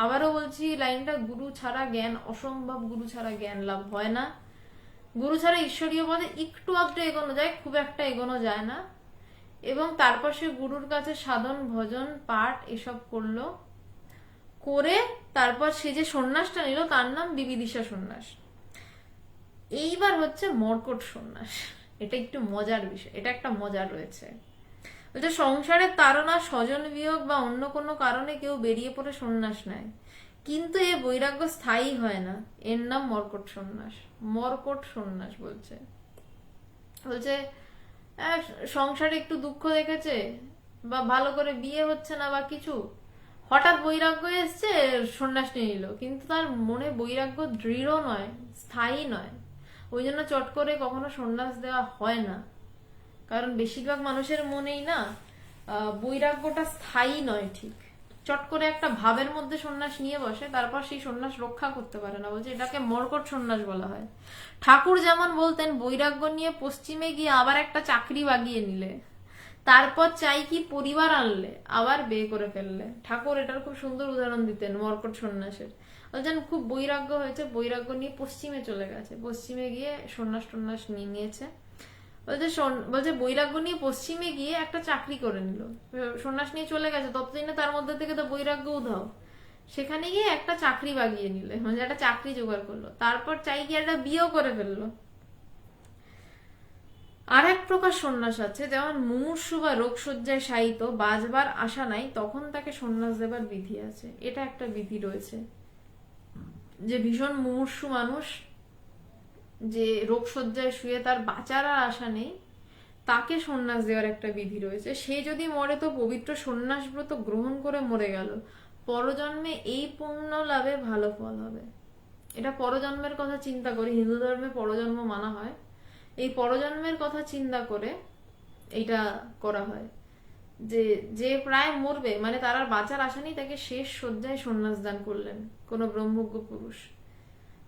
আবারও বলছি লাইনটা, গুরু ছাড়া জ্ঞান অসম্ভব, গুরু ছাড়া জ্ঞান লাভ হয় না। গুরু ছাড়া ঈশ্বরীয় পদে একটু আধটু এগোনো যায়, খুব একটা এগোনো যায় না। এবং তারপর সে গুরুর কাছে সাধন ভজন পাঠ এসব করলো, করে তারপর সে যে সন্ন্যাসটা নিল তার নাম বিবিদিশা সন্ন্যাস। এইবার হচ্ছে মর্কট সন্ন্যাস। এটা একটু মজার বিষয়, এটা একটা মজা রয়েছে। বলছে সংসারের তাড়না, স্বজন বিয়োগ বা অন্য কোনো কারণে কেউ বেরিয়ে পড়ে সন্ন্যাস নেয়, কিন্তু এ বৈরাগ্য স্থায়ী হয় না, এর নাম মর্কট সন্ন্যাস। মর্কট সন্ন্যাস বলছে সংসারে একটু দুঃখ দেখেছে, বা ভালো করে বিয়ে হচ্ছে না বা কিছু, হঠাৎ বৈরাগ্য এসছে, সন্ন্যাস নিয়ে নিল, কিন্তু তার মনে বৈরাগ্য দৃঢ় নয়, স্থায়ী নয়। ওই জন্য চট করে কখনো সন্ন্যাস দেওয়া হয় না, কারণ বেশিরভাগ মানুষের মনেই না বৈরাগ্যটা স্থায়ী নয়। ঠিক চট করে একটা ভাবের মধ্যে সন্ন্যাস নিয়ে বসে, তারপর সেই সন্ন্যাস রক্ষা করতে পারে না। বলছে এটাকে মর্কট সন্ন্যাস বলা হয়। ঠাকুর যেমন বলতেন, বৈরাগ্য নিয়ে পশ্চিমে গিয়ে আবার একটা চাকরি বাগিয়ে নিলে, তারপর চাই কি পরিবার আনলে, আবার বিয়ে করে ফেললে। ঠাকুর এটার খুব সুন্দর উদাহরণ দিতেন মর্কট সন্ন্যাসের। বলছেন খুব বৈরাগ্য হয়েছে, বৈরাগ্য নিয়ে পশ্চিমে চলে গেছে, পশ্চিমে গিয়ে সন্ন্যাস টন্যাস নিয়ে নিয়েছে। বলছে বৈরাগ্য নিয়ে পশ্চিমে গিয়ে একটা চাকরি করে নিল, সন্ন্যাস নিয়ে চলে গেছে, ততদিনে তার মধ্যে থেকে তো বৈরাগ্য উধাও। সেখানে গিয়ে একটা চাকরি বাগিয়ে নিলে, মানে একটা চাকরি জোগাড় করলো, তারপর চাই কি একটা বিয়েও করে ফেললো। আর এক প্রকার সন্ন্যাস আছে, যেমন মুমূর্ষু বা রোগশয্যায় শায়িত, বাঁচবার আশা নাই, তখন তাকে সন্ন্যাস দেবার বিধি আছে। এটা একটা বিধি রয়েছে যে ভীষণ মুমূর্ষু মানুষ, যে রোগশয্যায় শুয়ে তার বাঁচার আর আশা নেই, তাকে সন্ন্যাস দেওয়ার একটা বিধি রয়েছে। সে যদি মরে তো পবিত্র সন্ন্যাস ব্রত গ্রহণ করে মরে গেল, পরজন্মে এই পুণ্য লাভে ভালো ফল হবে। এটা পরজন্মের কথা চিন্তা করি, হিন্দু ধর্মে পরজন্ম মানা হয়, এই পরজন্মের কথা চিন্তা করে এইটা করা হয়। যে যে প্রায় মরবে, মানে তার আর বাঁচার আশা নেই, তাকে শেষ শয্যায় সন্ন্যাস দান করলেন কোনো ব্রহ্মজ্ঞ পুরুষ,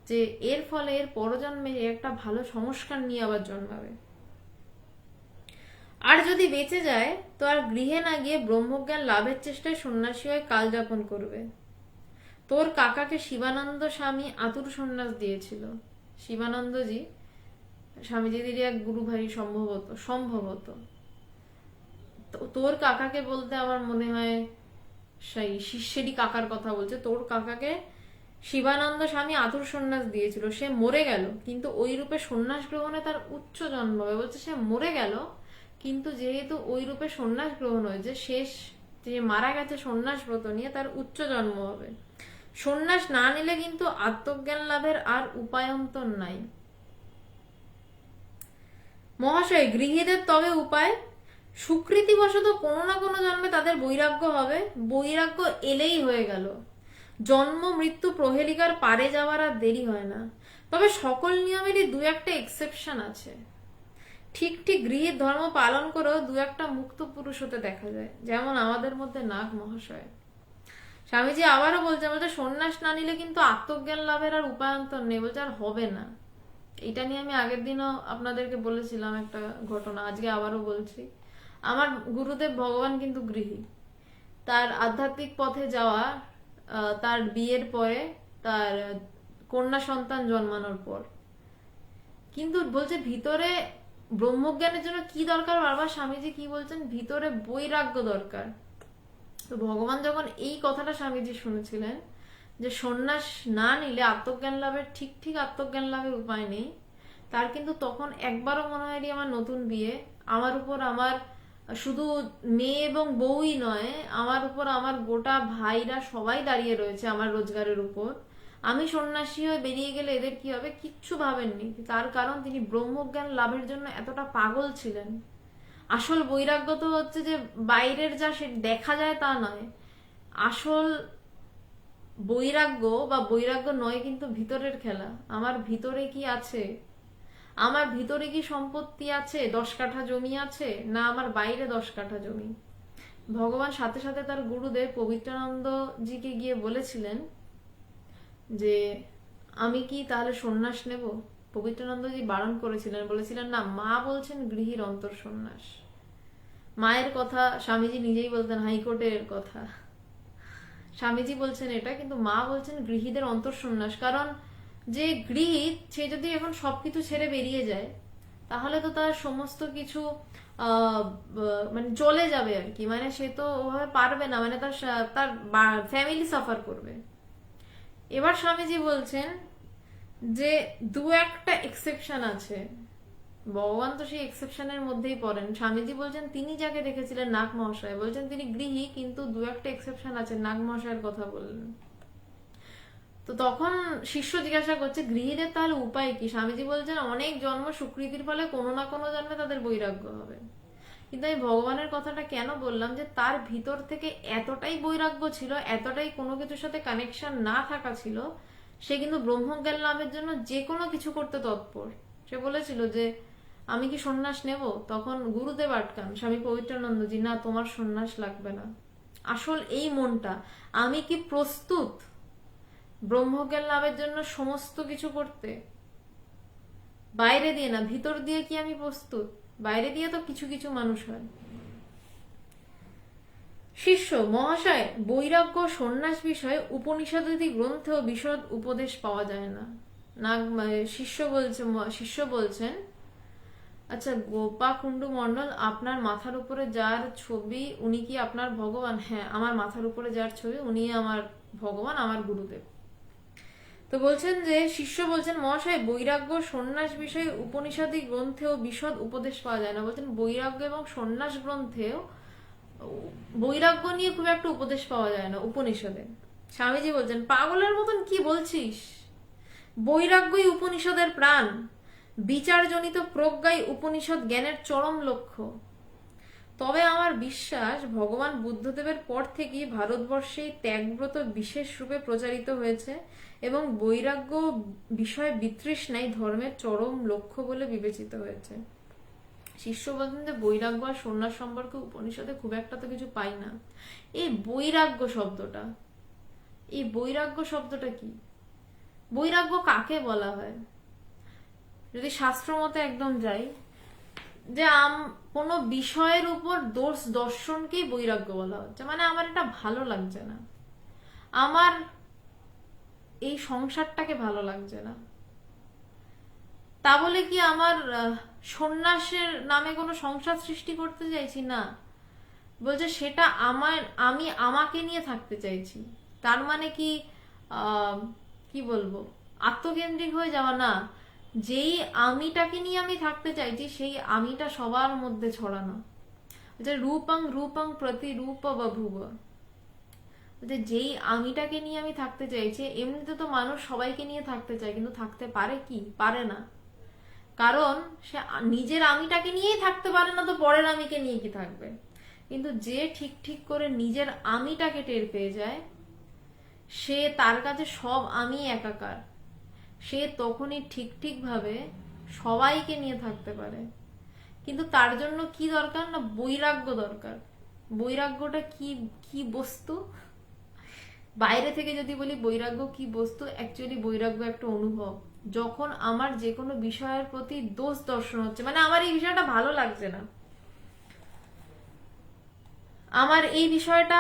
যে এর ফলে এর পরজন্মে একটা ভালো সংস্কার নিয়ে আবার জন্মাবে। আর যদি বেঁচে যায় তো আর গৃহে না গিয়ে ব্রহ্মজ্ঞান লাভের চেষ্টায় সন্ন্যাসী হয়ে কাল যাপন করবে। তোর কাকাকে শিবানন্দ স্বামী আতুর সন্ন্যাস দিয়েছিল। শিবানন্দজি স্বামীজিদেরই এক গুরু ভাই সম্ভবত। তোর কাকাকে বলতে আমার মনে হয় সেই শিষ্যেরই কাকার কথা বলছে। তোর কাকাকে শিবানন্দ স্বামী আতুর সন্ন্যাস দিয়েছিল, সে মরে গেল, কিন্তু ওই রূপে সন্ন্যাস গ্রহণে তার উচ্চ জন্ম হবে। বলছে সে মরে গেল, কিন্তু যেহেতু ওই রূপে সন্ন্যাস গ্রহণ হয়েছে, শেষ যে মারা গেছে সন্ন্যাস ব্রত নিয়ে, তার উচ্চ জন্ম হবে। সন্ন্যাস না নিলে কিন্তু আত্মজ্ঞান লাভের আর উপায়ন্তর নাই। মহাশয়, গৃহীদের তবে উপায়, সুকৃতিবশত কোনো না কোনো জন্মে তাদের বৈরাগ্য হবে, বৈরাগ্য এলেই হয়ে গেল। জন্ম মৃত্যু প্রহেলিকার পারে যাওয়ার আর দেরি হয় না। তবে সকল নিয়মেরই দু একটা এক্সেপশন আছে। ঠিক ঠিক গৃহীর ধর্ম পালন করেও দু একটা মুক্ত পুরুষ হতে দেখা যায়, যেমন আমাদের মধ্যে নাগ মহাশয়। স্বামীজি আবারও বলছে, সন্ন্যাস না নিলে কিন্তু আত্মজ্ঞান লাভের আর উপায়ন্তর নেই। বলছে আর হবে না। এটা নিয়ে আমি আগের দিনও আপনাদেরকে বলেছিলাম একটা ঘটনা, আজকে আবারও বলছি। আমার গুরুদেব ভগবান কিন্তু গৃহী। তার আধ্যাত্মিক পথে যাওয়া তার বিয়ের পরে, তার কন্যা সন্তান জন্মানোর পর। কিন্তু বলছে ভিতরে ব্রহ্মজ্ঞানের জন্য কি দরকার, বারবার স্বামীজি কি বলছেন, ভিতরে বৈরাগ্য দরকার। তো ভগবান যখন এই কথাটা স্বামীজি শুনেছিলেন যে সন্ন্যাস না নিলে আত্মজ্ঞান লাভের ঠিক ঠিক আত্মজ্ঞান লাভের উপায় নেই, তার কিন্তু তখন একবারও মনে হয়নি আমার নতুন বিয়ে, আমার উপর আমার শুধু মেয়ে এবং বউই নয়, আমার উপর আমার গোটা ভাইরা সবাই দাঁড়িয়ে রয়েছে আমার রোজগারের উপর, আমি সন্ন্যাসী হয়ে বেরিয়ে গেলে এদের কি হবে, কিচ্ছু ভাবেননি। তার কারণ তিনি ব্রহ্মজ্ঞান লাভের জন্য এতটা পাগল ছিলেন। আসল বৈরাগ্য তো হচ্ছে যে বাইরের যা সে দেখা যায় তা নয়, আসল বৈরাগ্য বা বৈরাগ্য নয় কিন্তু ভিতরের খেলা। আমার ভিতরে কি আছে, আমার ভিতরে কি সম্পত্তি আছে, 10 কাঠা জমি আছে, না আমার বাইরে 10 কাঠা জমি। ভগবান সাথে সাথে তার গুরুদেব পবিত্রানন্দজিকে গিয়ে বলেছিলেন যে আমি কি তাহলে সন্ন্যাস নেব। পবিত্রানন্দজি বারণ করেছিলেন, বলেছিলেন না, মা বলছেন গৃহীর অন্তর সন্ন্যাস। মায়ের কথা স্বামীজি নিজেই বলতেন, হাইকোর্টের কথা স্বামীজি বলছেন এটা, কিন্তু মা বলছেন গৃহীদের অন্তর সন্ন্যাস। কারণ যে গৃহী, সে যদি এখন সবকিছু ছেড়ে বেরিয়ে যায়, তাহলে তো তার সমস্ত কিছু মানে চলে যাবে আর কি, মানে সে তো ওভাবে পারবে না, মানে তার তার ফ্যামিলি সাফার করবে। এবার স্বামীজি বলছেন যে দু একটা এক্সেপশন আছে, ভগবান তো সেই এক্সেপশনের মধ্যেই পড়েন। স্বামীজি বলছেন তিনি যাকে দেখেছিলেন নাগ মহাশয়, বলছেন তিনি গৃহী, কিন্তু দু একটা এক্সেপশন আছে, নাগ মহাশয়ের কথা বললেন। তো তখন শিষ্য জিজ্ঞাসা করছে গৃহীদের তাহলে উপায় কি। স্বামীজি বলছেন অনেক জন্ম সুকৃতির ফলে কোনো না কোনো জন্মে তাদের বৈরাগ্য হবে। কিন্তু আমি ভগবানের কথাটা কেন বললাম, যে তার ভিতর থেকে এতটাই বৈরাগ্য ছিল, এতটাই কোনো কিছুর সাথে কানেকশন না থাকা ছিল, সে কিন্তু ব্রহ্মজ্ঞান লাভের জন্য যে কোনো কিছু করতে তৎপর। সে বলেছিল যে আমি কি সন্ন্যাস নেব, তখন গুরুদেব আটকান, স্বামী পবিত্রানন্দজি, না তোমার সন্ন্যাস লাগবে না। আসল এই মনটা, আমি কি প্রস্তুত ব্রহ্মজ্ঞান লাভের জন্য সমস্ত কিছু করতে, বাইরে দিয়ে না, ভিতর দিয়ে কি আমি প্রস্তুত। বাইরে দিয়ে তো কিছু কিছু মানুষ হয়। শিষ্য মহাশয়, বৈরাগ্য সন্ন্যাস বিষয়ে উপনিষদাদি গ্রন্থেও বিশদ উপদেশ পাওয়া যায় না। শিষ্য বলছেন আচ্ছা, গোপা কুন্ডু মন্ডল, আপনার মাথার উপরে যার ছবি উনি কি আপনার ভগবান? হ্যাঁ, আমার মাথার উপরে যার ছবি উনি আমার ভগবান, আমার গুরুদেব। তো বলছেন যে শিষ্য বলছেন, মহাশয় বৈরাগ্য সন্ন্যাস বিষয়ে উপনিষদী গ্রন্থেও বিশদ উপদেশ পাওয়া যায় না। বলছেন বৈরাগ্য এবং সন্ন্যাস গ্রন্থেও বৈরাগ্য নিয়ে খুব একটা উপদেশ পাওয়া যায় না উপনিষদে। স্বামীজি বলছেন, পাগলের মতন কি বলছিস? বৈরাগ্যই উপনিষদের প্রাণ, বিচারজনিত প্রজ্ঞাই উপনিষদ জ্ঞানের চরম লক্ষ্য। তবে আমার বিশ্বাস ভগবান বুদ্ধদেবের পর থেকেই ভারতবর্ষে ত্যাগব্রত বিশেষ রূপে প্রচারিত হয়েছে এবং বৈরাগ্য বিষয় বিতৃষ্ণাই ধর্মের চরম লক্ষ্য বলে বিবেচিত হয়েছে। শিষ্য বলতেন যে বৈরাগ্য আর সন্ন্যাস সম্পর্কে উপনিষদে খুব একটা তো কিছু পাই না। এই বৈরাগ্য শব্দটা, এই বৈরাগ্য শব্দটা কি? বৈরাগ্য কাকে বলা হয়? যদি শাস্ত্র মতে একদম যাই, যে কোনো বিষয়ের উপর দোষ দর্শনকেই বৈরাগ্য বলা হচ্ছে। মানে আমার এটা ভালো লাগছে না, আমার এই সংসারটাকে ভালো লাগছে না, তা বলে কি আমার সন্ন্যাসের নামে কোনো সংসার সৃষ্টি করতে চাইছি না। বলছে সেটা আমি আমাকে নিয়ে থাকতে চাইছি। তার মানে কি কি বলবো, আত্মকেন্দ্রিক হয়ে যাওয়া না। যেই আমিটাকে নিয়ে আমি থাকতে চাইছি সেই আমিটা সবার মধ্যে ছড়ানো। রূপং রূপং প্রতিরূপ বভুব। যেই আমিটাকে নিয়ে আমি থাকতে চাইছি, এমনিতে তো মানুষ সবাইকে নিয়ে থাকতে চায়, কিন্তু থাকতে পারে কি? পারে না। কারণ সে নিজের আমিটাকে নিয়েই থাকতে পারে না, তো পরের আমিকে নিয়ে কি থাকবে? কিন্তু যে ঠিক ঠিক করে নিজের আমিটাকে টের পেয়ে যায়, সে তার কাছে সব আমি একাকার, সে তখনই ঠিক ঠিক ভাবে সবাইকে নিয়ে থাকতে পারে। কিন্তু তার জন্য কি দরকার না? বৈরাগ্য দরকার। বৈরাগ্যটা কি কি বস্তু? বাইরে থেকে যদি বলি বৈরাগ্য কি বস্তু, অ্যাকচুয়ালি বৈরাগ্য একটা অনুভব। যখন আমার যে কোনো বিষয়ের প্রতি দোষ দর্শন হচ্ছে, মানে আমার এই বিষয়টা ভালো লাগছে না, আমার এই বিষয়টা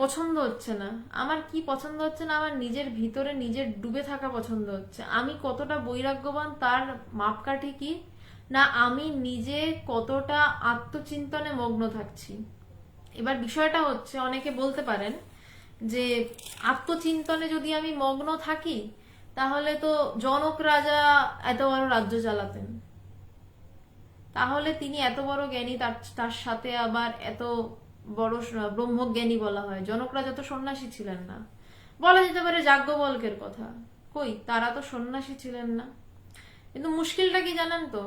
পছন্দ হচ্ছে না। আমার কি পছন্দ হচ্ছে না? আমার নিজের ভিতরে নিজের ডুবে থাকা পছন্দ হচ্ছে। আমি কতটা বৈরাগ্যবান তার মাপকাঠি কি না আমি নিজে কতটা আত্মচিন্তনে মগ্ন থাকছি। এবার বিষয়টা হচ্ছে, অনেকে বলতে পারেন যে আত্মচিন্তনে যদি আমি মগ্ন থাকি তাহলে তো জনক রাজা এত বড় রাজ্য চালাতেন, তাহলে তিনি এত বড় জ্ঞানী, তার সাথে আবার এত বড় ব্রহ্মজ্ঞানী বলা হয়। জনক রাজা তো সন্ন্যাসী ছিলেন না। বলা যেতে পারে যাজ্ঞবল্কের কথা, কই তারা তো সন্ন্যাসী ছিলেন না। কিন্তু মুশকিলটা কি জানেন তো,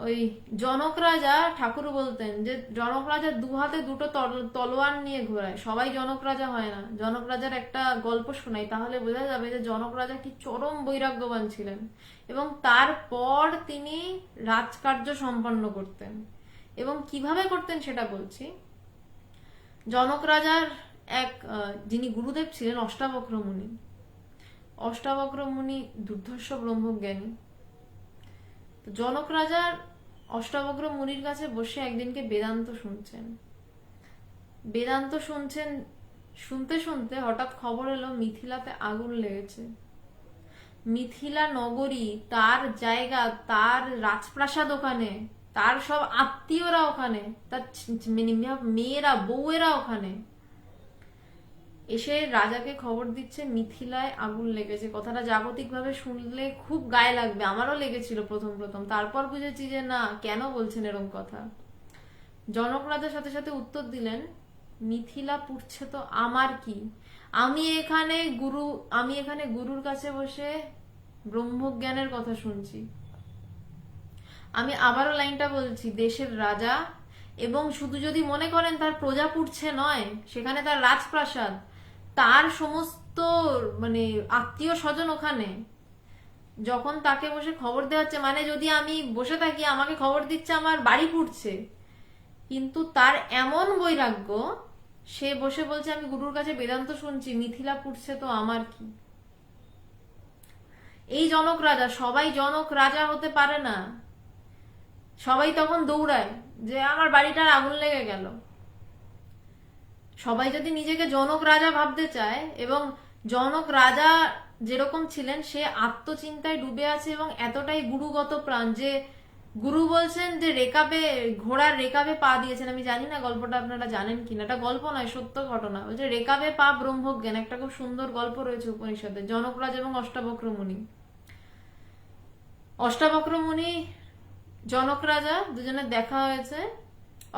ওই জনক রাজা, ঠাকুর বলতেন যে জনক রাজা দু হাতে দুটো তলোয়ার নিয়ে ঘোরায়। সবাই জনক রাজা হয় না। জনক রাজার একটা গল্প শোনাই, তাহলে বোঝা যাবে যে জনক রাজা কি চরম বৈরাগ্যবান ছিলেন এবং তারপর তিনি রাজকার্য সম্পন্ন করতেন। এবং কিভাবে করতেন সেটা বলছি। জনক রাজার এক যিনি গুরুদেব ছিলেন অষ্টাবক্র মুনি। অষ্টাবক্র মুনি দুর্ধর্ষ ব্রহ্মজ্ঞানী। জনক রাজার অষ্টাবক্র মুনির কাছে বসে একদিনকে বেদান্ত শুনছেন। বেদান্ত শুনছেন, শুনতে শুনতে হঠাৎ খবর এলো মিথিলাতে আগুন লেগেছে। মিথিলা নগরী, তার জায়গা, তার রাজপ্রাসাদ ওখানে, তার সব আত্মীয়রা ওখানে, তার মেয়েরা বউয়েরা ওখানে এসে রাজাকে খবর দিচ্ছে মিথিলায় আগুন লেগেছে। কথাটা জাগতিকভাবে শুনলে খুব গায়ে লাগবে, আমারও লেগেছিল প্রথম প্রথম। তারপর বুঝেছি যে না, কেন বলছেন এরকম কথা। জনক রাজার সাথে সাথে উত্তর দিলেন, মিথিলা পুড়ছে তো আমার কি? আমি এখানে গুরুর কাছে বসে ব্রহ্মজ্ঞানের কথা শুনছি। আমি আবারও লাইনটা বলছি, দেশের রাজা, এবং শুধু যদি মনে করেন তার প্রজা পুড়ছে নয়, সেখানে তার রাজপ্রাসাদ, তার সমস্ত মানে আত্মীয় স্বজন ওখানে, যখন তাকে বসে খবর দেওয়া হচ্ছে, মানে যদি আমি বসে থাকি আমাকে খবর দিচ্ছে আমার বাড়ি পুড়ছে, কিন্তু তার এমন বৈরাগ্য, সে বসে বলছে আমি গুরুর কাছে বেদান্ত শুনছি, মিথিলা পুড়ছে তো আমার কি? এই জনক রাজা। সবাই জনক রাজা হতে পারে না। সবাই তখন দৌড়ায় যে আমার বাড়িটার আগুন লেগে গেল। সবাই যদি নিজেকে জনক রাজা ভাবতে চায়, এবং জনক রাজা যেরকম ছিলেন সে আত্মচিন্তায় ডুবে আছে এবং এতটাই গুরুগত প্রাণ যে গুরু বলছেন যে রেকাবে, ঘোড়ার রেকাবে পা দিয়েছেন। আমি জানি না গল্পটা আপনারা জানেন কিনা, এটা গল্প নয়, সত্য ঘটনা। বলছে রেকাবে পা ব্রহ্মজ্ঞান, একটা খুব সুন্দর গল্প রয়েছে উপনিষদে। জনকরাজ এবং অষ্টাবক্র মুনি, অষ্টাবক্র মুনি জনক রাজা দুজনের দেখা হয়েছে।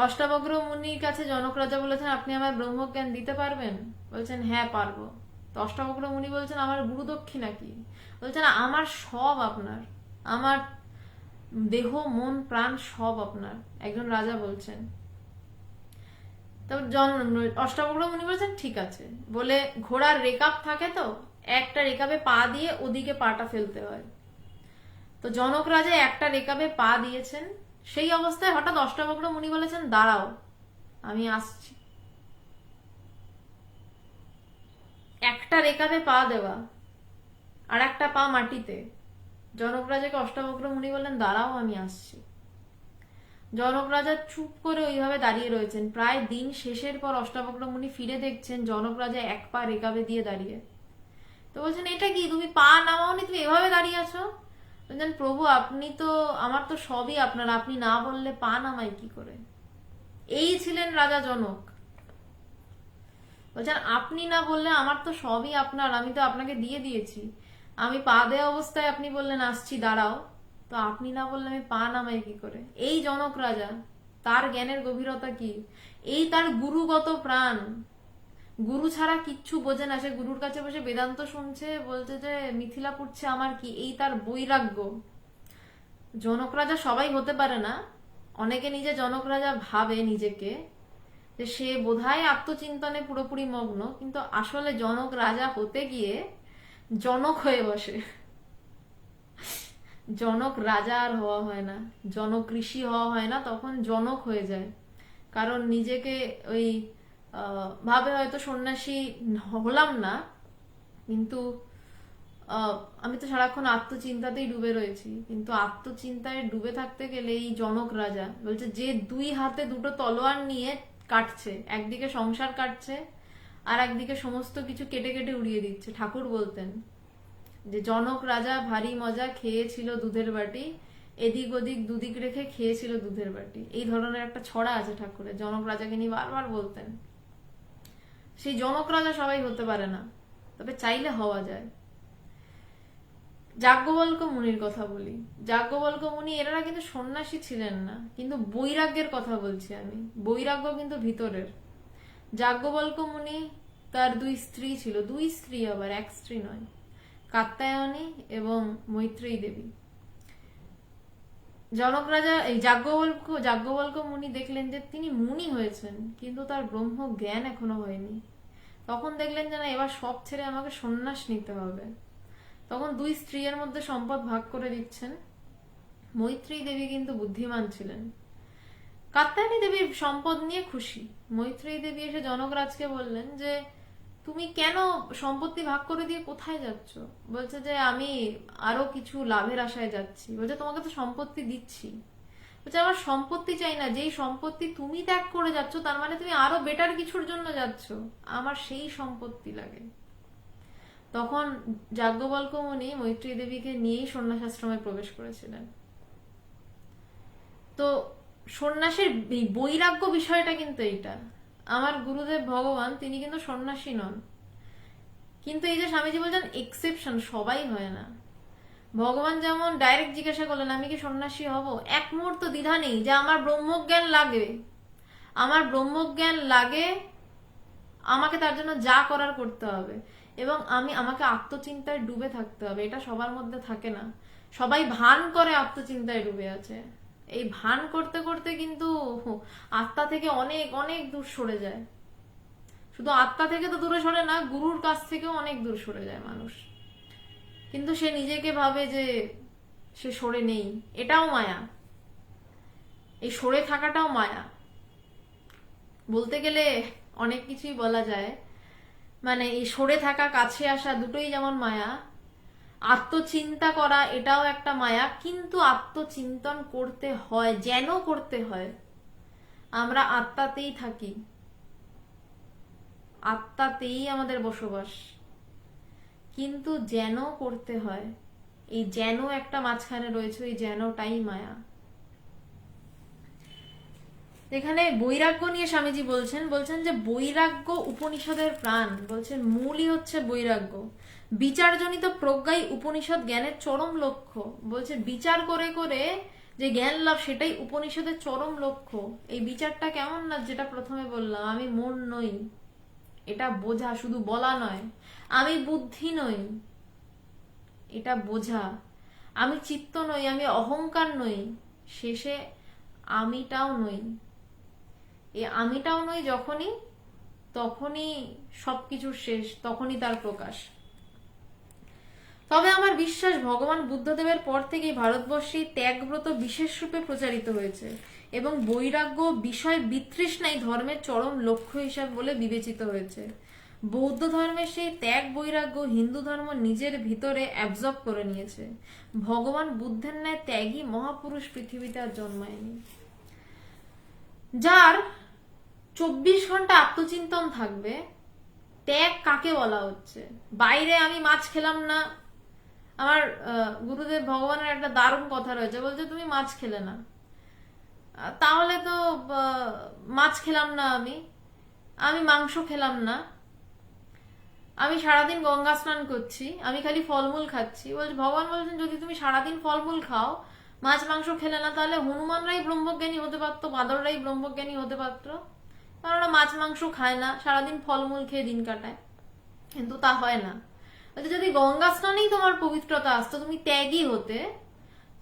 অষ্টাবক্র মুনির কাছে জনক রাজা বলেছেন আপনি আমার ব্রহ্মজ্ঞান দিতে পারবেন? বলছেন হ্যাঁ পারবো। তো অষ্টাবক্র মুনি বলছেন আমার গুরু দক্ষিণা কি? বলছেন আমার সব আপনার, আমার দেহ মন প্রাণ সব আপনার। একজন রাজা বলছেন। তো অষ্টাবক্র মুনি বলছেন ঠিক আছে। বলে ঘোড়ার রেকাব থাকে তো, একটা রেকাবে পা দিয়ে ওদিকে পাটা ফেলতে হয়। তো জনক রাজা একটা রেকাবে পা দিয়েছেন। সেই অবস্থায় হঠাৎ অষ্টাবক্র মুনি বলেছেন দাঁড়াও, আমি আসছি। একটা রেকাবে পা দেওয়া, আর একটা পা মাটিতে। জনক রাজাকে অষ্টাবক্র মুনি বললেন দাঁড়াও, আমি আসছি। জনক রাজা চুপ করে ওইভাবে দাঁড়িয়ে রয়েছেন। প্রায় দিন শেষের পর অষ্টাবক্র মুনি ফিরে দেখছেন জনক রাজা এক পা রেকাবে দিয়ে দাঁড়িয়ে। তো বলছেন এটা কি, তুমি পা নামাওনি, তুমি এভাবে দাঁড়িয়ে আছো? বলছেন প্রভু আপনি তো, আমার তো সবই আপনার, আপনি না বললে পা নামাই কি করে? এই ছিলেন রাজা জনক। বলছেন আপনি না বললে আমার তো সবই আপনার, আমি তো আপনাকে দিয়ে দিয়েছি। আমি পা দেওয়া অবস্থায় আপনি বললেন আসছি দাঁড়াও, তো আপনি না বললে আমি পা নামাই কি করে? এই জনক রাজা, তার জ্ঞানের গভীরতা কি! এই তার গুরুগত প্রাণ, গুরু ছাড়া কিচ্ছু বোঝে না। সে গুরুর কাছে বসে বেদান্ত শুনছে, বলছে যে মিথিলা পড়ছে আমার কি। এই তার বৈরাগ্য। জনক রাজা সবাই হতে পারে না। অনেকে নিজে জনক রাজা ভাবে নিজেকে, যে সে বোধহয় আত্মচিন্তনে পুরোপুরি মগ্ন, কিন্তু আসলে জনক রাজা হতে গিয়ে জনক হয়ে বসে। জনক রাজা আর হওয়া হয় না, জনক ঋষি হওয়া হয় না, তখন জনক হয়ে যায়। কারণ নিজেকে ওই ভাবে হয়তো সন্ন্যাসী হলাম না, কিন্তু আমি তো সারাক্ষণ আত্মচিন্তাতেই ডুবে রয়েছি। কিন্তু আত্মচিন্তায় ডুবে থাকতে গেলে এই জনক রাজা বলছে যে দুই হাতে দুটো তলোয়ার নিয়ে কাটছে, একদিকে সংসার কাটছে আর একদিকে সমস্ত কিছু কেটে কেটে উড়িয়ে দিচ্ছে। ঠাকুর বলতেন যে জনক রাজা ভারী মজা খেয়েছিল দুধের বাটি, এদিক ওদিক দুদিক রেখে খেয়েছিল দুধের বাটি। এই ধরনের একটা ছড়া আছে ঠাকুরের, জনক রাজাকে নিয়ে বারবার বলতেন। সেই জনক রাজা সবাই হতে পারে না, তবে চাইলে হওয়া যায়। যাজ্ঞবল্ক্য মুনির কথা বলি। যাজ্ঞবল্ক্য মুনি এরা কিন্তু সন্ন্যাসী ছিলেন না, কিন্তু বৈরাগ্যের কথা বলছি আমি। বৈরাগ্য কিন্তু ভিতরের। যাজ্ঞবল্ক্য মুনি, তার দুই স্ত্রী ছিল, দুই স্ত্রী আবার, এক স্ত্রী নয়, কাত্যায়নী এবং মৈত্রেয়ী দেবী। জনক রাজা এই যাজ্ঞবল্ক্য মুনি দেখলেন যে তিনি মুনি হয়েছেন, কিন্তু তার ব্রহ্ম জ্ঞান এখনো হয়নি। তখন দেখলেন যে না, এবার সব ছেড়ে আমাকে সন্ন্যাস নিতে হবে। তখন দুই স্ত্রীর মধ্যে সম্পদ ভাগ করে দিচ্ছেন। মৈত্রেয়ী দেবী কিন্তু বুদ্ধিমান ছিলেন। কাত্যায়নী দেবীর সম্পদ নিয়ে খুশি। মৈত্রেয়ী দেবী এসে জনকরাজকে বললেন যে তুমি কেন সম্পত্তি ভাগ করে দিয়ে কোথায় যাচ্ছ? বলছে যে আমি আরো কিছু লাভের আশায় যাচ্ছি। বলছে তোমাকে তো সম্পত্তি দিচ্ছি। বলছে আমার সম্পত্তি চাই না, যেই সম্পত্তি তুমি ত্যাগ করে যাচ্ছ তার মানে তুমি আরো বেটার কিছুর জন্য যাচ্ছ, আমার সেই সম্পত্তি লাগে। তখন যাজ্ঞবল্ক্য মুনি মৈত্রেয়ী দেবীকে নিয়েই সন্ন্যাস আশ্রমে প্রবেশ করেছিলেন। তো সন্ন্যাসের বৈরাগ্য বিষয়টা কিন্তু এইটা। আমার গুরুদেব ভগবান তিনি কিন্তু সন্ন্যাসী নন, কিন্তু এই যে স্বামীজি বলছেন এক্সেপশন, সবাই হয় না। ভগবান যেমন ডাইরেক্ট জিজ্ঞাসা করলেন আমি কি সন্ন্যাসী হব, এক মুহূর্ত দ্বিধা নেই যে আমার ব্রহ্মজ্ঞান লাগে, আমার ব্রহ্মজ্ঞান লাগে, আমাকে তার জন্য যা করার করতে হবে, এবং আমাকে আত্মচিন্তায় ডুবে থাকতে হবে। এটা সবার মধ্যে থাকে না। সবাই ভান করে আত্মচিন্তায় ডুবে আছে। এই ভান করতে করতে কিন্তু আত্মা থেকে অনেক অনেক দূর সরে যায়। শুধু আত্মা থেকে তো দূরে সরে না, গুরুর কাছ থেকেও অনেক দূর সরে যায় মানুষ। কিন্তু সে নিজেকে ভাবে যে সে সরে নেই। এটাও মায়া, এই সরে থাকাটাও মায়া। বলতে গেলে অনেক কিছুই বলা যায়। মানে এই সরে থাকা কাছে আসা দুটোই যেমন মায়া, আত্মচিন্তা করা এটাও একটা মায়া। কিন্তু আত্মচিন্তন করতে হয়, যেন করতে হয়। আমরা আত্মাতেই থাকি, আত্মাতেই আমাদের বসবাস, কিন্তু যেন করতে হয়। এই যেন একটা মাঝখানে রয়েছে, এই যেনটাই মায়া। এখানে বৈরাগ্য নিয়ে স্বামীজি বলছেন যে বৈরাগ্য উপনিষদের প্রাণ, বলছেন মূলই হচ্ছে বৈরাগ্য। বিচারজনিত প্রজ্ঞাই উপনিষদ জ্ঞানের চরম লক্ষ্য। বলছে বিচার করে করে যে জ্ঞান লাভ সেটাই উপনিষদের চরম লক্ষ্য। এই বিচারটা কেমন না, যেটা প্রথমে বললাম, আমি মন নই, এটা বোঝা, শুধু বলা নয়। আমি বুদ্ধি নই, এটা বোঝা। আমি চিত্ত নই, আমি অহংকার নই, শেষে আমিটাও নই। এই আমিটাও নই যখনই, তখনই সবকিছুর শেষ, তখনই তার প্রকাশ। তবে আমার বিশ্বাস ভগবান বুদ্ধদেবের পর থেকেই ভারতবর্ষে ত্যাগব্রত বিশেষ রূপে প্রচারিত হয়েছে এবং বৈরাগ্য বিষয় বিতৃষ্ণাই ধর্মের চরম লক্ষ্য হিসাব বলে বিবেচিত হয়েছে। বৌদ্ধ ধর্মের সেই ত্যাগ বৈরাগ্য হিন্দু ধর্ম নিজের ভিতরে অ্যাবজর্ব করে নিয়েছে। ভগবান বুদ্ধের ন্যায় ত্যাগী মহাপুরুষ পৃথিবীতে আর জন্মায়নি। যার 24 ঘন্টা আত্মচিন্তন থাকবে, ত্যাগ কাকে বলা হচ্ছে? বাইরে আমি মাছ খেলাম না, আমার গুরুদেব ভগবানের একটা দারুণ কথা রয়েছে, বলছে তুমি মাছ খেলে না, তাহলে তো মাছ খেলাম না, আমি মাংস খেলাম না, আমি সারাদিন গঙ্গা স্নান করছি, আমি খালি ফলমূল খাচ্ছি। বলছে ভগবান বলছেন যদি তুমি সারাদিন ফলমূল খাও, মাছ মাংস খেলে না, তাহলে হনুমানরাই ব্রহ্মজ্ঞানী হতে পারতো, বাঁদররাই ব্রহ্মজ্ঞানী হতে পারতো, কারণ ওরা মাছ মাংস খায় না, সারাদিন ফলমূল খেয়ে দিন কাটায়। কিন্তু তা হয় না। যদি গঙ্গা স্নানেই তোমার পবিত্রতা আসতো, তুমি ত্যাগী হতে,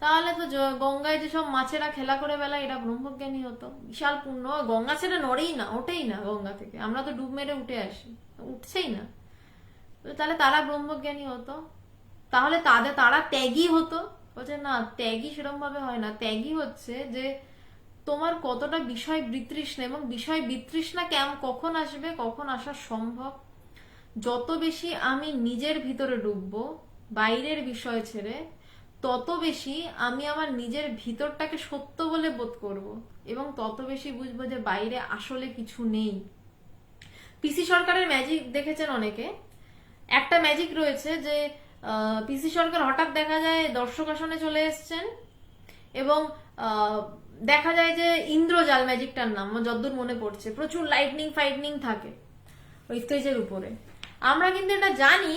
তাহলে তো গঙ্গায় যেসব মাছেরা খেলা করে বেলা, এরা ব্রহ্মজ্ঞানী হতো। বিশাল পুণ্য। গঙ্গা ছেড়ে নড়েই না, ওঠেই না গঙ্গা থেকে, আমরা তো ডুব মেরে উঠে আসি, উঠছেই না। তাহলে তারা ব্রহ্মজ্ঞানী হতো, তাহলে তারা ত্যাগী হতো। বলছে না, ত্যাগী সেরকম ভাবে হয় না। ত্যাগী হচ্ছে যে তোমার কতটা বিষয় বিতৃষ্ণা, এবং বিষয় বিতৃষ্ণা কখন আসবে, কখন আসা সম্ভব, যত বেশি আমি নিজের ভিতরে ডুববো বাইরের বিষয় ছেড়ে, তত বেশি আমি আমার নিজের ভিতরটাকে সত্য বলে বোধ করব, এবং তত বেশি বুঝবো যে বাইরে আসলে কিছু নেই। পিসি সরকারের ম্যাজিক দেখেছেন অনেকে। একটা ম্যাজিক রয়েছে যে পিসি সরকার হঠাৎ দেখা যায় দর্শক আসনে চলে এসছেন, এবং দেখা যায় যে ইন্দ্রজাল ম্যাজিকটার নাম যতদূর মনে পড়ছে, প্রচুর লাইটনিং ফাইটনিং থাকে ওই স্টেজের উপরে। আমরা কিন্তু এটা জানি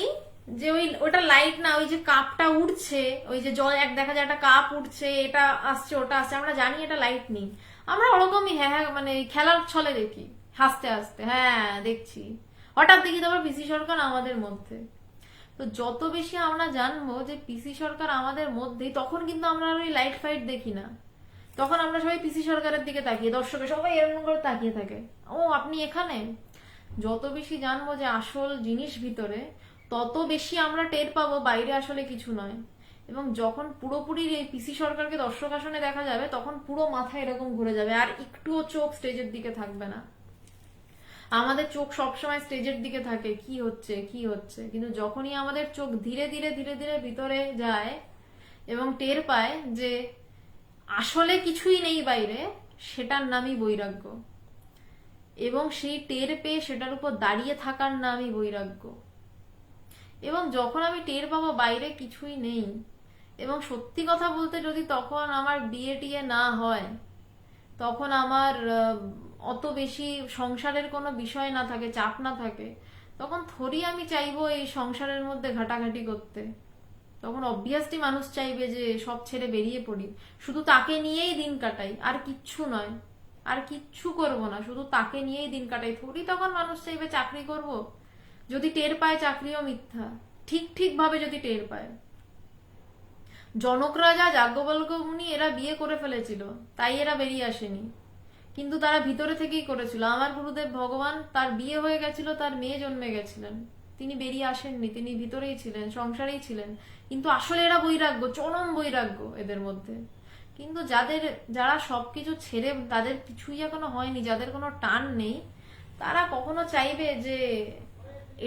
যে ওটা লাইট না, ওই যে কাপটা উঠছে, ওই যে জল দেখা যায় একটা কাপ উঠছে, এটা আসছে ওটা আসছে, আমরা জানি এটা লাইট নেই। আমরা ওরকমই হ্যাঁ হ্যাঁ মানে খেলার ছলে দেখি, হাসতে হাসতে হ্যাঁ দেখছি, হঠাৎ দেখি তারপর পিসি সরকার আমাদের মধ্যে। তো যত বেশি আমরা জানবো যে পিসি সরকার আমাদের মধ্যেই, তখন কিন্তু আমরা ওই লাইট ফাইট দেখি না, তখন আমরা সবাই পিসি সরকারের দিকে তাকিয়ে, দর্শকের সবাই এরকম করে তাকিয়ে থাকে, ও আপনি এখানে। যত বেশি জানবো যে আসল জিনিস ভিতরে, তত বেশি আমরা টের পাবো বাইরে আসলে কিছু নয়। এবং যখন পুরোপুরি এই পিসি সরকারকে দর্শক আসনে দেখা যাবে, তখন পুরো মাথা এরকম ঘুরে যাবে, আর একটুও চোখ স্টেজের দিকে থাকবে না। আমাদের চোখ সবসময় স্টেজের দিকে থাকে, কি হচ্ছে কি হচ্ছে, কিন্তু যখনই আমাদের চোখ ধীরে ধীরে ধীরে ধীরে ভিতরে যায় এবং টের পায় যে আসলে কিছুই নেই বাইরে, সেটার নামই বৈরাগ্য। এবং সেই টের পেয়ে সেটার উপর দাঁড়িয়ে থাকার নামই বৈরাগ্য। এবং যখন আমি টের পাবো বাইরে কিছুই নেই, এবং সত্যি কথা বলতে যদি তখন আমার বিয়ে টিয়ে না হয়, তখন আমার অত বেশি সংসারের কোনো বিষয় না থাকে, চাপ না থাকে, তখন থরি আমি চাইবো এই সংসারের মধ্যে ঘাটাঘাটি করতে। তখন অবভিয়াসলি মানুষ চাইবে যে সব ছেড়ে বেরিয়ে পড়ি, শুধু তাকে নিয়েই দিন কাটাই, আর কিচ্ছু নয়, আর কিচ্ছু করব না, শুধু তাকে নিয়েই দিন কাটাই। থরি তখন মানুষ চাইবে চাকরি করব, যদি টের পায় চাকরিও মিথ্যা, ঠিক ঠিক ভাবে যদি টের পায়। জনক রাজা, যাজ্ঞবল্ক্য মুনি এরা বিয়ে করে ফেলেছিল, তাই এরা বেরিয়ে আসেনি, কিন্তু তারা ভিতরে থেকেই করেছিল। আমার গুরুদেব ভগবান, তার বিয়ে হয়ে গেছিল, তার মেয়ে জন্মে গেছিলেন, তিনি বেরিয়ে আসেননি, তিনি ভিতরেই ছিলেন, সংসারেই ছিলেন। কিন্তু আসলে এরা বৈরাগ্য, চরম বৈরাগ্য এদের মধ্যে। কিন্তু যারা সবকিছু ছেড়ে, তাদের কিছুই এখনো হয়নি, যাদের কোনো টান নেই, তারা কখনো চাইবে যে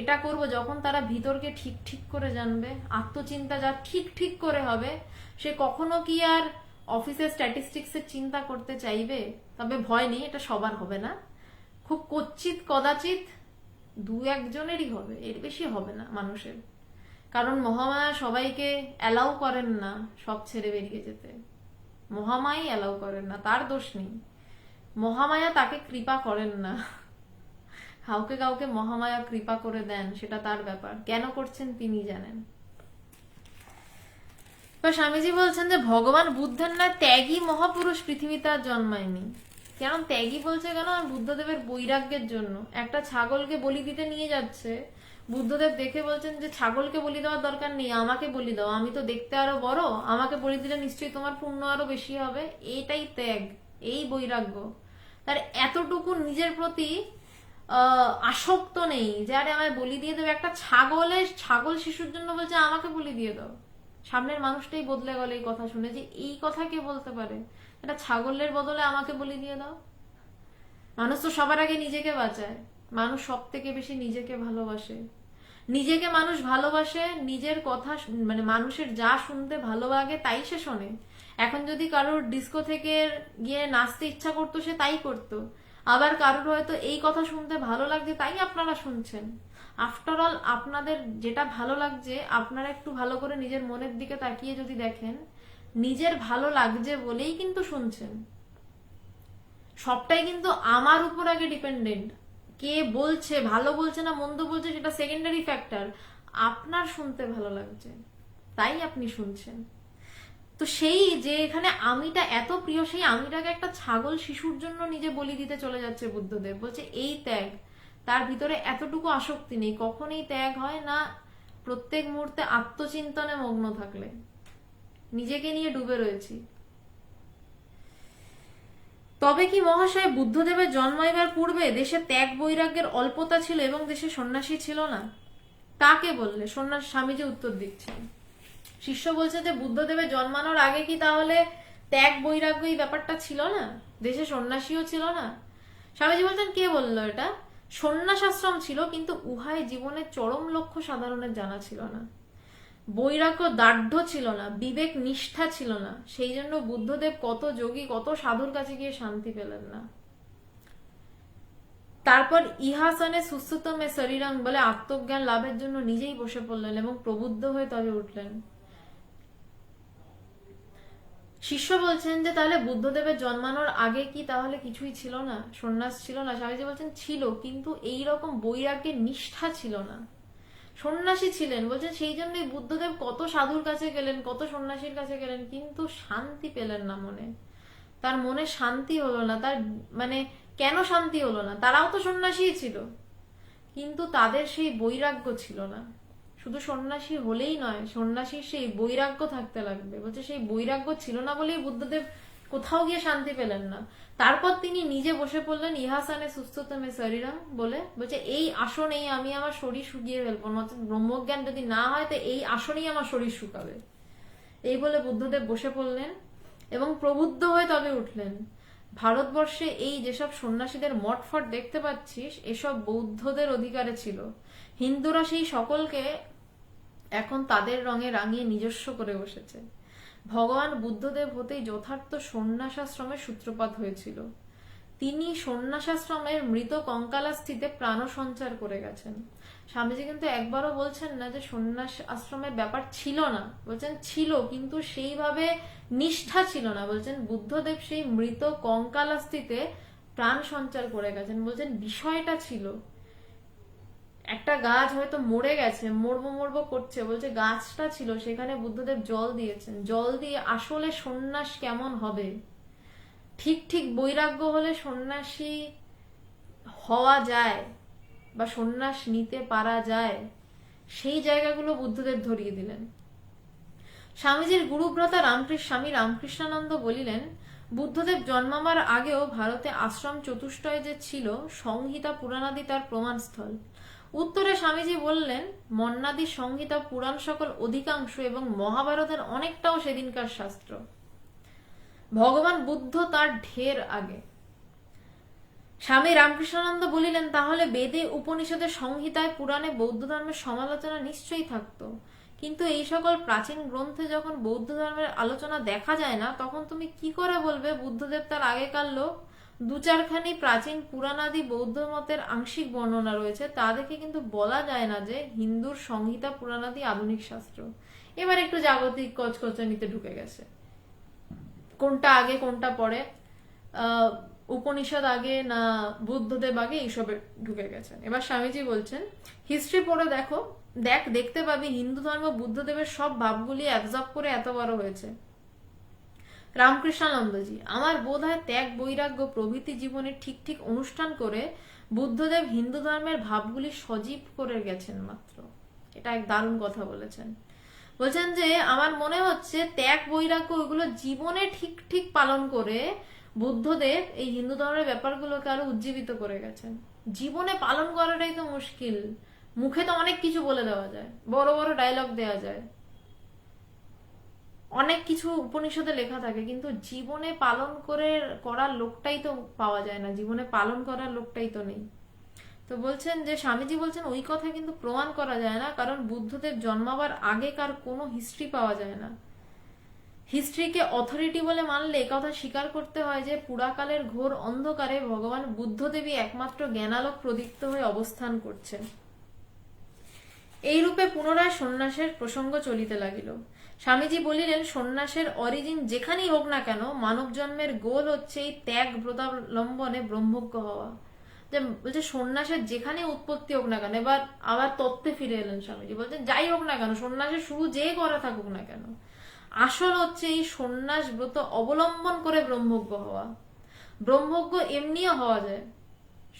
এটা করব, যখন তারা ভিতরকে ঠিক ঠিক করে জানবে, আত্মচিন্তা যা ঠিক ঠিক করে হবে, সে কখনো কি আর অফিসের স্ট্যাটিস্টিক্সের চিন্তা করতে চাইবে? তবে ভয় নেই, এটা সবার হবে না, খুব কচ্ছিত কদাচিৎ দু একজনেরই হবে, এর বেশি হবে না মানুষের। কারণ মহামায়া সবাইকে অ্যালাউ করেন না সব ছেড়ে বেরিয়ে যেতে, মহামায়াই অ্যালাউ করেন না, তার দোষ নেই। মহামায়া তাকে কৃপা করেন না, কাউকে কাউকে মহামায়া কৃপা করে দেন, সেটা তার ব্যাপার, কেন করছেন তিনি জানেন। তো স্বামীজি বলছেন যে ভগবান বুদ্ধের না ত্যাগী মহাপুরুষ পৃথিবীতে আর জন্মায়নি। কেন ত্যাগী বলছে, কেন? বুদ্ধদেবের বৈরাগ্যের জন্য। একটা ছাগলকে বলি দিতে নিয়ে যাচ্ছে, বুদ্ধদেব দেখে বলছেন যে ছাগলকে বলি দেওয়ার দরকার নেই, আমাকে বলি দাও, আমি তো দেখতে আরো বড়, আমাকে বলি দিলে নিশ্চয়ই তোমার পুণ্য আরো বেশি হবে। এইটাই ত্যাগ, এই বৈরাগ্য। তার এতটুকু নিজের প্রতি আসক্ত নেই যে আরে আমায় বলি দিয়ে দেবে। একটা ছাগল শিশুর জন্য বলছে আমাকে বলি দিয়ে দাও। সামনের মানুষটাই বদলে গেল এই কথা শুনে, যে এই কথা কে বলতে পারে, এটা ছাগলের বদলে আমাকে বলি দিয়ে দাও। মানুষ তো সবার আগে নিজেকে বাঁচায়, মানুষ সব থেকে বেশি নিজেকে ভালোবাসে। নিজেকে মানুষ ভালোবাসে, নিজের কথা মানে মানুষের যা শুনতে ভালো লাগে তাই সে শোনে। এখন যদি কারোর ডিস্কো থেকে গিয়ে নাচতে ইচ্ছা করতো, সে তাই করতো। আবার কারোর হয়তো এই কথা শুনতে ভালো লাগছে, তাই আপনারা শুনছেন। আফটার অল আপনাদের যেটা ভালো লাগছে, আপনারা একটু ভালো করে নিজের মনের দিকে তাকিয়ে যদি দেখেন, নিজের ভালো লাগছে বলেই কিন্তু শুনছেন। সবটাই কিন্তু আমার উপর আগে ডিপেন্ডেন্ট। কে বলছে, ভালো বলছে না মন্দ বলছে, সেটা সেকেন্ডারি ফ্যাক্টর। আপনার শুনতে ভালো লাগছে তাই আপনি শুনছেন। তো সেই যে এখানে আমিটা এত প্রিয়, সেই আমিটাকে একটা ছাগল শিশুর জন্য নিজে বলি দিতে চলে যাচ্ছে বুদ্ধদেব। বলছে এই ত্যাগ, তার ভিতরে এতটুকু আসক্তি নেই। কখন এই ত্যাগ হয় না? প্রত্যেক মুহূর্তে আত্মচিন্তনে মগ্ন থাকলে। নিজেকে নিয়ে ডুবে রয়েছি। তবে কি মহাশয়, বুদ্ধদেবের জন্মাইবার পূর্বে দেশে ত্যাগ বৈরাগ্যের অল্পতা ছিল এবং দেশে সন্ন্যাসী ছিল না? তাকে বললে স্বামীজি উত্তর দিচ্ছেন। শিষ্য বলছে যে বুদ্ধদেবের জন্মানোর আগে কি তাহলে ত্যাগ বৈরাগ্য এই ব্যাপারটা ছিল না? দেশে সন্ন্যাসীও ছিল না? স্বামীজি বলছেন কে বললো এটা? সন্ন্যাস আশ্রম ছিল, কিন্তু উহাই জীবনের চরম লক্ষ্য সাধারণের জানা ছিল না। বৈরাগ্য দার্ঢ্য ছিল না, বিবেক নিষ্ঠা ছিল না। সেই জন্য বুদ্ধদেব কত যোগী, কত সাধুর কাছে গিয়ে শান্তি পেলেন না। তারপর ইহাসনে সুস্থতমে শরীরাং বলে আত্মজ্ঞান লাভের জন্য নিজেই বসে পড়লেন এবং প্রবুদ্ধ হয়ে তবে উঠলেন। শিষ্য বলছেন যে তাহলে বুদ্ধদেবের জন্মানোর আগে কি তাহলে কিছুই ছিল না? সন্ন্যাস ছিল না? স্বামীজি বলছেন ছিল, কিন্তু এই রকম বৈরাগ্যের নিষ্ঠা ছিল না। সন্ন্যাসী ছিলেন, বলছেন সেই জন্যই বুদ্ধদেব কত সাধুর কাছে গেলেন, কত সন্ন্যাসীর কাছে গেলেন, কিন্তু শান্তি পেলেন না মনে। তার মনে শান্তি হলো না। তার মানে কেন শান্তি হলো না? তারাও তো সন্ন্যাসী ছিল, কিন্তু তাদের সেই বৈরাগ্য ছিল না। শুধু সন্ন্যাসী হলেই নয়, সন্ন্যাসীর সেই বৈরাগ্য থাকতে লাগবে। বলছে সেই বৈরাগ্য ছিল না বলেই বুদ্ধদেব কোথাও গিয়ে শান্তি পেলেন না। তারপর তিনি নিজে বসে পড়লেন ইহাসানে সুস্থতমে শরীরম বলে। বলছে এই আসনেই আমি আমার শরীর শুকিয়ে ফেলবো, ব্রহ্মজ্ঞান যদি না হয় তো এই আসনেই আমার শরীর শুকাবে। এই বলে বুদ্ধদেব বসে পড়লেন এবং প্রবুদ্ধ হয়ে তবে উঠলেন। ভারতবর্ষে এই যেসব সন্ন্যাসীদের মঠফট দেখতে পাচ্ছিস, এসব বৌদ্ধদের অধিকারে ছিল। হিন্দুরা সেই সকলকে এখন তাদের রঙে রাঙিয়ে নিজস্ব করে বসেছে। ভগবান বুদ্ধদেব হতেই যথার্থ সন্ন্যাসাশ্রমের সূত্রপাত হয়েছিল। তিনি সন্ন্যাসাশ্রমের মৃত কঙ্কালাস্থিতে প্রাণ সঞ্চার করে গেছেন। স্বামীজি কিন্তু একবারও বলছেন না যে সন্ন্যাস আশ্রমের ব্যাপার ছিল না, বলছেন ছিল, কিন্তু সেইভাবে নিষ্ঠা ছিল না। বলছেন বুদ্ধদেব সেই মৃত কঙ্কালাস্থিতে প্রাণ সঞ্চার করে গেছেন। বলছেন বিষয়টা ছিল, একটা গাছ হয়তো মরে গেছে, মরবো মরবো করছে, বলছে গাছটা ছিল, সেখানে বুদ্ধদেব জল দিয়েছেন। জল দিয়ে আসলে সন্ন্যাস কেমন হবে, ঠিক ঠিক বৈরাগ্য হলে সন্ন্যাসী হওয়া যায় বা সন্ন্যাস নিতে পারা যায়, সেই জায়গাগুলো বুদ্ধদেব ধরিয়ে দিলেন। স্বামীজির গুরুভ্রাতা স্বামী রামকৃষ্ণানন্দ বলিলেন, বুদ্ধদেব জন্মাবার আগেও ভারতে আশ্রম চতুষ্টয় যে ছিল, সংহিতা পুরাণাদি তার প্রমাণস্থল। উত্তরে স্বামীজি বললেন, মন্নাদি সংহিতা পুরাণ সকল অধিকাংশ এবং মহাভারতের অনেকটাও সেদিনকার শাস্ত্র। ভগবান বুদ্ধ তার ঢের আগে। স্বামী রামকৃষ্ণানন্দ বলিলেন, তাহলে বেদে উপনিষদের সংহিতায় পুরাণে বৌদ্ধ ধর্মের সমালোচনা নিশ্চয়ই থাকতো, কিন্তু এই সকল প্রাচীন গ্রন্থে যখন বৌদ্ধ ধর্মের আলোচনা দেখা যায় না, তখন তুমি কি করে বলবে বুদ্ধদেব তার আগেকার লোক? দু চারখানি প্রাচীন পুরাণাদি বৌদ্ধ মতের আংশিক বর্ণনা রয়েছে, তা দেখে কিন্তু বলা যায় না যে হিন্দুর সংহিতা পুরাণাদি আধুনিক শাস্ত্র। এবার একটু জাগতিক কচকচানিতে ঢুকে গেছে, কোনটা আগে কোনটা পরে। উপনিষদ আগে না বুদ্ধদেব আগে এইসবে ঢুকে গেছেন। এবার স্বামীজি বলছেন, হিস্ট্রি পড়ে দেখতে পাবি হিন্দু ধর্ম বুদ্ধদেবের সব ভাবগুলি অ্যাবজর্ব করে এত বড় হয়েছে। রামকৃষ্ণানন্দজি, আমার বোধ হয় ত্যাগ বৈরাগ্য প্রভৃতি জীবনে ঠিক ঠিক অনুষ্ঠান করে বুদ্ধদেব হিন্দু ধর্মের ভাবগুলি সজীব করে গেছেন মাত্র। এটা এক দারুণ কথা বলেছেন। বলছেন যে আমার মনে হচ্ছে ত্যাগ বৈরাগ্য ওইগুলো জীবনে ঠিক ঠিক পালন করে বুদ্ধদেব এই হিন্দু ধর্মের ব্যাপারগুলোকে আরো উজ্জীবিত করে গেছেন। জীবনে পালন করাটাই তো মুশকিল। মুখে তো অনেক কিছু বলে দেওয়া যায়, বড় বড় ডায়লগ দেওয়া যায়, অনেক কিছু উপনিষদে লেখা থাকে, কিন্তু জীবনে পালন করার লোকটাই তো পাওয়া যায় না, জীবনে পালন করার লোকটাই তো নেই। তো বলছেন যে স্বামীজি বলছেন ওই কথা কিন্তু প্রমাণ করা যায় না, কারণ বুদ্ধদেব জন্মাবার আগেকার কোনো হিস্ট্রি পাওয়া যায় না। হিস্ট্রিকে অথরিটি বলে মানলে কথা স্বীকার করতে হয় যে পুরাকালের ঘোর অন্ধকারে ভগবান বুদ্ধদেবী একমাত্র জ্ঞানালোক প্রদীপ্ত হয়ে অবস্থান করছেন। এই রূপে পুনরায় সন্ন্যাসের প্রসঙ্গ চলিতে লাগিল। স্বামীজি বলিলেন, সন্ন্যাসের অরিজিন যেখানেই হোক না কেন, মানব জন্মের গোল হচ্ছে এই ত্যাগ ব্রতাবলম্বনে ব্রহ্মজ্ঞ হওয়া। যে বলছে সন্ন্যাসের যেখানে উৎপত্তি হোক না কেন, এবার আবার তত্ত্বে ফিরে এলেন স্বামীজি, বলছেন যাই হোক না কেন, সন্ন্যাসের শুরু যে করা থাকুক না কেন, আসল হচ্ছে এই সন্ন্যাস ব্রত অবলম্বন করে ব্রহ্মজ্ঞ হওয়া। ব্রহ্মজ্ঞ এমনিও হওয়া যায়,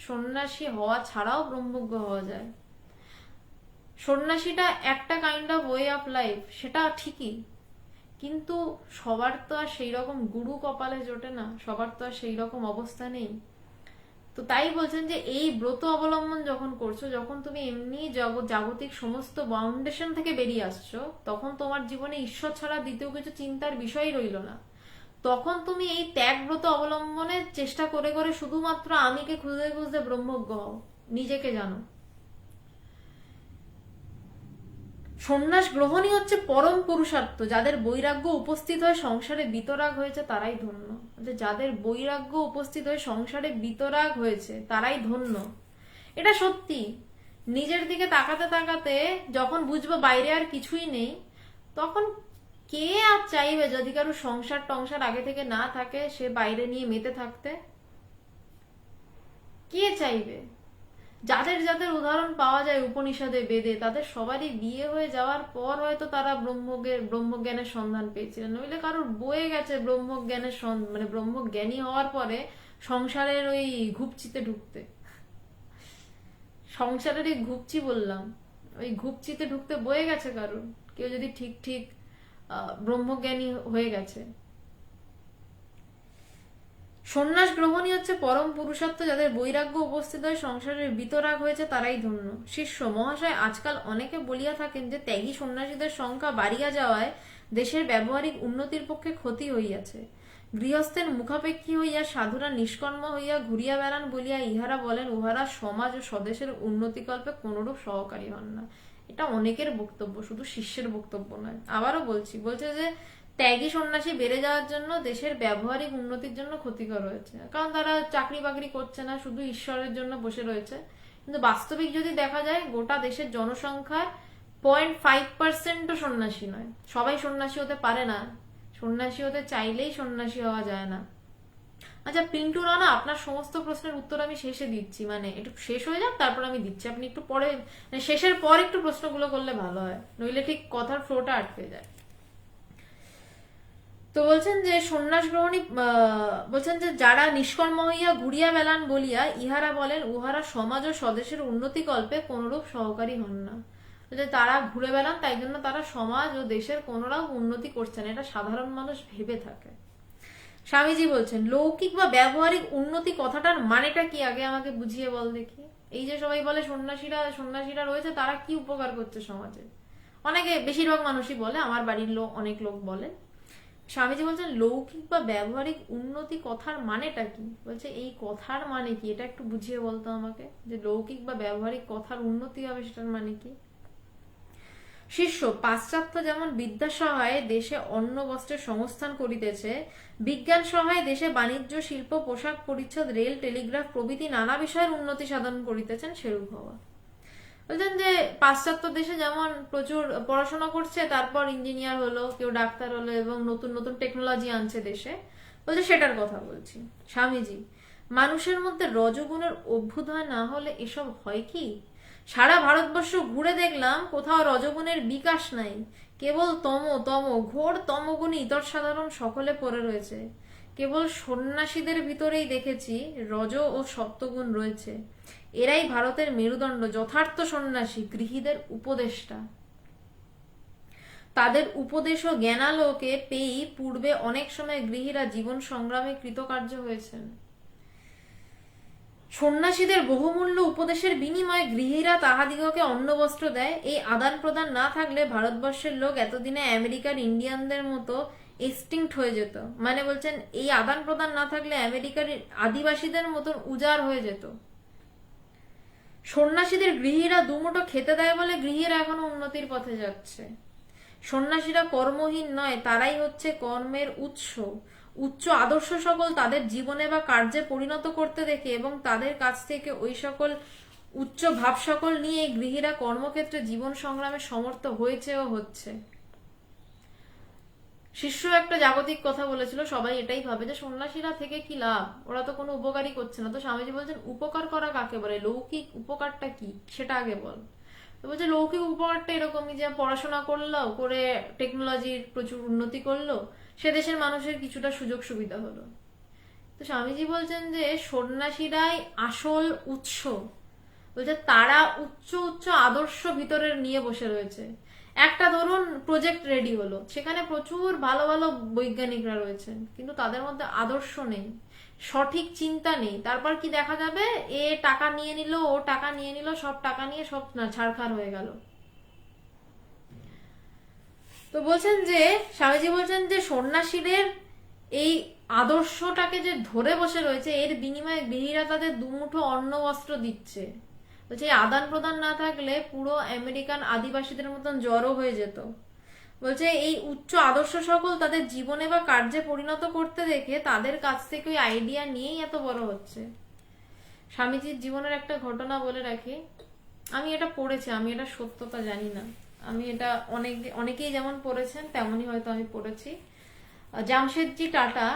সন্ন্যাসী হওয়া ছাড়াও ব্রহ্মজ্ঞ হওয়া যায়। সন্ন্যাসীটা একটা kind of way of life, সেটা ঠিকই, কিন্তু সবার তো আর সেই রকম গুরু কপালে জোটে না, সবার তো আর সেই রকম অবস্থা নেই। তো তাই বলছেন যে এই ব্রত অবলম্বন যখন করছো, যখন তুমি এমনি জাগতিক সমস্ত বাউন্ডেশন থেকে বেরিয়ে আসছো, তখন তোমার জীবনে ঈশ্বর ছাড়া দ্বিতীয় কিছু চিন্তার বিষয়ই রইল না। তখন তুমি এই ত্যাগ ব্রত অবলম্বনের চেষ্টা করে করে শুধুমাত্র আমিকে খুঁজে খুঁজে ব্রহ্মজ্ঞ হও, নিজেকে জানো। সন্ন্যাস গ্রহণই হচ্ছে পরম পুরুষার্থ। যাদের বৈরাগ্য উপস্থিত হয়ে সংসারে বিতরাগ হয়েছে তারাই ধন্য। যাদের বৈরাগ্য উপস্থিত হয়ে সংসারে বিতরাগ হয়েছে তারাই ধন্য। এটা সত্যি। নিজের দিকে তাকাতে তাকাতে যখন বুঝবো বাইরে আর কিছুই নেই, তখন কে আর চাইবে, যদি কারো সংসার টংসার আগে থেকে না থাকে, সে বাইরে নিয়ে মেতে থাকতে? কে চাইবে? যাদের যাদের উদাহরণ পাওয়া যায় উপনিষদে বেদে, তাদের সবারই বিয়ে হয়ে যাওয়ার পর হয়তো তারা ব্রহ্মজ্ঞানের সন্ধান পেয়েছিলেন, নইলে কারোর বয়ে গেছে ব্রহ্মজ্ঞানের মানে ব্রহ্মজ্ঞানী হওয়ার পরে সংসারের ওই ঘুপচিতে ঢুকতে। সংসারের এই ঘুপচি বললাম, ওই ঘুপচিতে ঢুকতে বয়ে গেছে কারোর, কেউ যদি ঠিক ঠিক ব্রহ্মজ্ঞানী হয়ে গেছে। সন্ন্যাস গ্রহণই হচ্ছে পরম পুরুষার্থ। যাদের বৈরাগ্য উপস্থিত হয়ে সংসারের বিতরাগ হয়েছে তারাই ধন্য। শিষ্য মহাশয়, আজকাল অনেকে বলিয়া থাকেন যে ত্যাগী সন্ন্যাসীদের সংখ্যা বাড়িয়া যাওয়ায় দেশের ব্যবহারিক উন্নতির পক্ষে ক্ষতি হইয়াছে। গৃহস্থের মুখাপেক্ষী হইয়া সাধুরা নিষ্কর্ম হইয়া ঘুরিয়া বেড়ান বলিয়া ইহারা বলেন উহারা সমাজ ও স্বদেশের উন্নতিকল্পে কোনরূপ সহকারী হন না। এটা অনেকের বক্তব্য, শুধু শিষ্যের বক্তব্য নয়। আবারও বলছে যে ত্যাগী সন্ন্যাসী বেড়ে যাওয়ার জন্য দেশের ব্যবহারিক উন্নতির জন্য ক্ষতিকর হয়েছে, কারণ তারা চাকরি বাকরি করছে না, শুধু ঈশ্বরের জন্য বসে রয়েছে। কিন্তু বাস্তবিক যদি দেখা যায়, গোটা দেশের জনসংখ্যার 0.5%ও সন্ন্যাসী নয়। সবাই সন্ন্যাসী হতে পারে না, সন্ন্যাসী হতে চাইলেই সন্ন্যাসী হওয়া যায় না। আচ্ছা পিন্টু রানা, আপনার সমস্ত প্রশ্নের উত্তর আমি শেষে দিচ্ছি, মানে একটু শেষ হয়ে যাক তারপর আমি দিচ্ছি, আপনি একটু পরে শেষের পর একটু প্রশ্নগুলো করলে ভালো হয়, নইলে ঠিক কথার ফ্লোটা আটকে যায়। তো বলছেন যে সন্ন্যাস গ্রহণী, বলছেন যে যারা নিষ্কর্ম হইয়া ঘুরিয়া বেড়ান বলিয়া ইহারা বলেন উহারা সমাজ ও স্বদেশের উন্নতি কল্পে কোনরূপ সহকারী হন না। তারা ঘুরে বেড়ান, তাই জন্য তারা সমাজ ও দেশের কোনরূপ উন্নতি করছে না, এটা সাধারণ মানুষ ভেবে থাকে। স্বামীজি বলছেন, লৌকিক বা ব্যবহারিক উন্নতি কথাটার মানেটা কি আগে আমাকে বুঝিয়ে বল দেখি। এই যে সবাই বলে সন্ন্যাসীরা রয়েছে, তারা কি উপকার করছে সমাজে? অনেকে, বেশিরভাগ মানুষই বলে, আমার বাড়ির অনেক লোক বলে। স্বামীজি বলছেন লৌকিক বা ব্যবহারিক উন্নতি কথার মানেটা কি? বলছে এই কথার মানে কি, এটা একটু বুঝিয়ে বলতো আমাকে, যে লৌকিক বা ব্যবহারিক কথার উন্নতি হবে সেটার মানে কি? শিষ্য, পাশ্চাত্য যেমন বিদ্যা সহায়ে দেশে অন্ন বস্ত্রের সংস্থান করিতেছে, বিজ্ঞান সহায়ে দেশে বাণিজ্য শিল্প পোশাক পরিচ্ছদ রেল টেলিগ্রাফ প্রভৃতি নানা বিষয়ের উন্নতি সাধন করিতেছেন, সেরূপ হওয়া। বলছেন যে পাশ্চাত্য দেশে যেমন প্রচুর পড়াশোনা করছে, তারপর ইঞ্জিনিয়ার হলো, কেউ ডাক্তার হলো এবং নতুন নতুন টেকনোলজি আনছে দেশে, বলছে সেটার কথা বলছি। স্বামীজি, মানুষের মধ্যে রজগুণের অভ্যুদয় না হলে এসব হয় কি? সারা ভারতবর্ষ ঘুরে দেখলাম কোথাও রজগুণের বিকাশ নাই, কেবল ঘোর তমগুণী ইতর সাধারণ সকলে পড়ে রয়েছে। কেবল সন্ন্যাসীদের ভিতরেই দেখেছি রজ ও সত্যগুণ রয়েছে। এরাই ভারতের মেরুদণ্ড, যথার্থ সন্ন্যাসী, গৃহীদের উপদেষ্টা। তাদের উপদেশ ও জ্ঞানালোকে পেয়েই পূর্বে অনেক সময় গৃহীরা জীবন সংগ্রামে কৃতকার্য হয়েছেন। সন্ন্যাসীদের বহুমূল্য উপদেশের বিনিময়ে গৃহীরা তাহাদিগকে অন্ন বস্ত্র দেয়। এই আদান প্রদান না থাকলে ভারতবর্ষের লোক এতদিনে আমেরিকার ইন্ডিয়ানদের মতো এক্সটিংক্ট হয়ে যেত। মানে বলছেন এই আদান প্রদান না থাকলে আমেরিকার আদিবাসীদের মতন উজাড় হয়ে যেত। সন্ন্যাসীদের গৃহীরা দুমুঠো খেতে দেয় বলে গৃহীরা এখনো উন্নতির পথে যাচ্ছে। সন্ন্যাসীরা কর্মহীন নয়, তারাই হচ্ছে কর্মের উৎস। উচ্চ আদর্শ সকল তাদের জীবনে বা কার্যে পরিণত করতে দেখে এবং তাদের কাছ থেকে ওই সকল উচ্চ ভাব সকল নিয়ে গৃহীরা কর্মক্ষেত্রে জীবন সংগ্রামে সমর্থ হয়েছে ও হচ্ছে। শিষ্য একটা জাগতিক কথা বলেছিল, সবাই এটাই ভাবে যে সন্ন্যাসীরা থেকে কি লাভ, ওরা তো কোনো উপকারই করছে না। তো স্বামীজি বলছেন উপকার করা কাকে বলে, লৌকিক উপকারটা কি সেটা আগে বল। তো বলছে লৌকিক উপকারটা এরকমই যে পড়াশোনা করলো, করে টেকনোলজির প্রচুর উন্নতি করলো, সে দেশের মানুষের কিছুটা সুযোগ সুবিধা হলো। তো স্বামীজি বলছেন যে সন্ন্যাসীরাই আসল উৎস। বলছে তারা উচ্চ উচ্চ আদর্শ ভিতরে নিয়ে বসে রয়েছে। একটা ধরুন প্রজেক্ট রেডি হলো, সেখানে প্রচুর ভালো ভালো বৈজ্ঞানিকরা রয়েছেন, কিন্তু তাদের মধ্যে আদর্শ নেই, সঠিক চিন্তা নেই। তারপর কি দেখা যাবে, এ টাকা নিয়ে নিল, ও টাকা নিয়ে নিল, সব টাকা নিয়ে সব ছাড়খাড় হয়ে গেল। তো বলছেন যে স্বামীজি বলছেন যে সন্ন্যাসীদের এই আদর্শটাকে যে ধরে বসে রয়েছে, এর বিনিময়ে গৃহীরা তাদের দুমুঠো অন্ন বস্ত্র দিচ্ছে। বলছে এই আদান প্রদান না থাকলে পুরো আমেরিকান আদিবাসীদের মতন জড়ো হয়ে যেত। বলছে এই উচ্চ আদর্শ সকল তাদের জীবনে বা কার্যে পরিণত করতে দেখে তাদের কাছ থেকে ওই আইডিয়া নিয়েই এত বড় হচ্ছে। স্বামীজির জীবনের একটা ঘটনা বলে রাখি। আমি এটা পড়েছি, আমি এটা সত্যতা জানি না, আমি এটা অনেকেই যেমন পড়েছেন তেমনই হয়তো আমি পড়েছি। জামশেদজি টাটা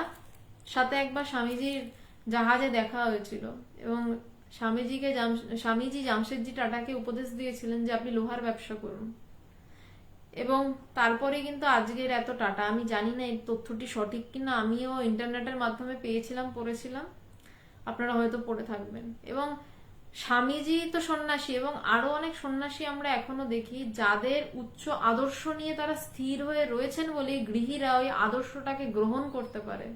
সাথে একবার স্বামীজির জাহাজে দেখা হয়েছিল এবং স্বামীজি জামশেদজি টাটাকে উপদেশ দিয়েছিলেন যে আপনি লোহার ব্যবসা করুন। এবং তারপরে কিন্তু আজকের এত টাটা। আমি জানি না এই তথ্যটি সঠিক কিনা, আমিও ইন্টারনেটের মাধ্যমে পেয়েছিলাম, পড়েছিলাম, আপনারা হয়তো পড়ে থাকবেন। এবং স্বামীজি তো সন্ন্যাসী, এবং আরো অনেক সন্ন্যাসী আমরা এখনো দেখি যাদের উচ্চ আদর্শ নিয়ে তারা স্থির হয়ে রয়েছেন বলে গৃহীরা ওই আদর্শটাকে গ্রহণ করতে পারে।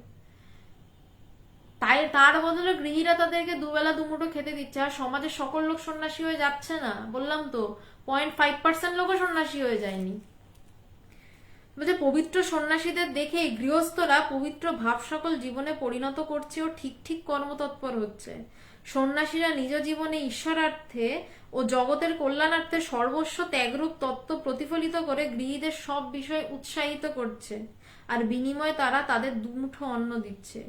তাই তার বদলে গৃহীরা তাদেরকে দুবেলা দুমুঠো খেতে দিচ্ছে। আর সমাজের সকল লোক সন্ন্যাসী হয়ে যাচ্ছে না, বললাম তো 0.5% লোকও সন্ন্যাসী হয়ে যায়নি। বলছে পবিত্র সন্ন্যাসীদের দেখে গৃহস্থরা পবিত্র ভাব সকল জীবনে পরিণত করছে ও ঠিক ঠিক কর্মতৎপর হচ্ছে। সন্ন্যাসীরা নিজ জীবনে ঈশ্বরার্থে ও জগতের কল্যাণার্থে সর্বস্ব ত্যাগরূপ তত্ত্ব প্রতিফলিত করে গৃহীদের সব বিষয়ে উৎসাহিত করছে, আর বিনিময়ে তারা তাদের দুমুঠো অন্ন দিচ্ছে।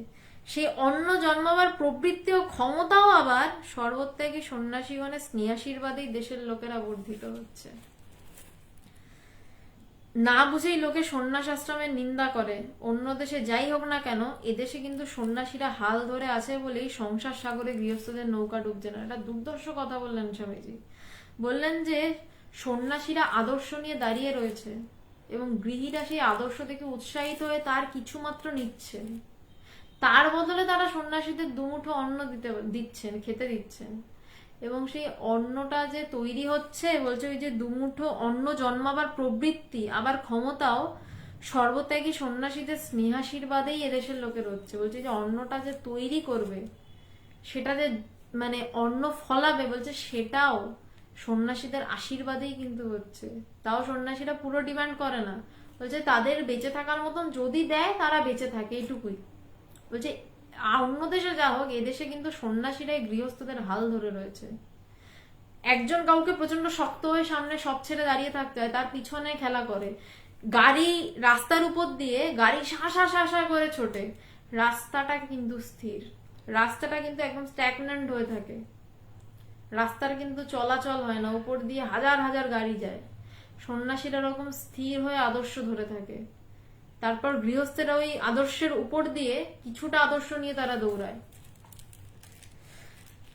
সেই অন্ন জন্মাবার প্রবৃত্তি ও ক্ষমতাও আবার সর্বত্যাগী সন্ন্যাসীগণের স্নেহাশীর্বাদেই দেশের লোকেরা বর্ধিত হচ্ছে। না বুঝেই লোকে সন্ন্যাস আশ্রমের নিন্দা করে। অন্য দেশে যাই হোক না কেন, এদেশে কিন্তু সন্ন্যাসীরা হাল ধরে আছে বলেই সংসার সাগরে গৃহস্থদের নৌকা ডুবছে না। এটা দুর্দর্শ কথা বললেন স্বামীজি। বললেন যে সন্ন্যাসীরা আদর্শ নিয়ে দাঁড়িয়ে রয়েছে এবং গৃহীরা সেই আদর্শ থেকে উৎসাহিত হয়ে তার কিছু মাত্র নিচ্ছেন, তার বদলে তারা সন্ন্যাসীদের দুমুঠো অন্ন দিচ্ছেন, খেতে দিচ্ছেন। এবং সেই অন্নটা যে তৈরি হচ্ছে, বলছে ওই যে দুমুঠো অন্ন জন্মাবার প্রবৃত্তি আবার ক্ষমতাও সর্বত্যাগী সন্ন্যাসীদের স্নেহাশীর্বাদেই এদেশের লোকের হচ্ছে। বলছে যে অন্নটা যে তৈরি করবে, সেটা যে মানে অন্ন ফলাবে, বলছে সেটাও সন্ন্যাসীদের আশীর্বাদেই কিন্তু হচ্ছে। তাও সন্ন্যাসীরা পুরো ডিমান্ড করে না, বলছে তাদের বেঁচে থাকার মতন যদি দেয় তারা বেঁচে থাকে, এইটুকুই। বলছে অন্য দেশে যা হোক, এদেশে কিন্তু সন্ন্যাসীরাই গৃহস্থদের হাল ধরে রয়েছে। একজন কাউকে প্রচন্ড শক্ত হয়ে সামনে সব ছেড়ে দাঁড়িয়ে থাকতে হয়, তার পিছনে খেলা করে। গাড়ি রাস্তার উপর দিয়ে গাড়ি শা করে ছোটে, রাস্তাটা কিন্তু স্থির, রাস্তাটা কিন্তু একদম স্ট্যাগন্যান্ট হয়ে থাকে, রাস্তার কিন্তু চলাচল হয় না, উপর দিয়ে হাজার হাজার গাড়ি যায়। সন্ন্যাসীরা এরকম স্থির হয়ে আদর্শ ধরে থাকে। তারপর গৃহস্থেরা ওই আদর্শের উপর দিয়ে কিছুটা আদর্শ নিয়ে তারা দৌড়ায়।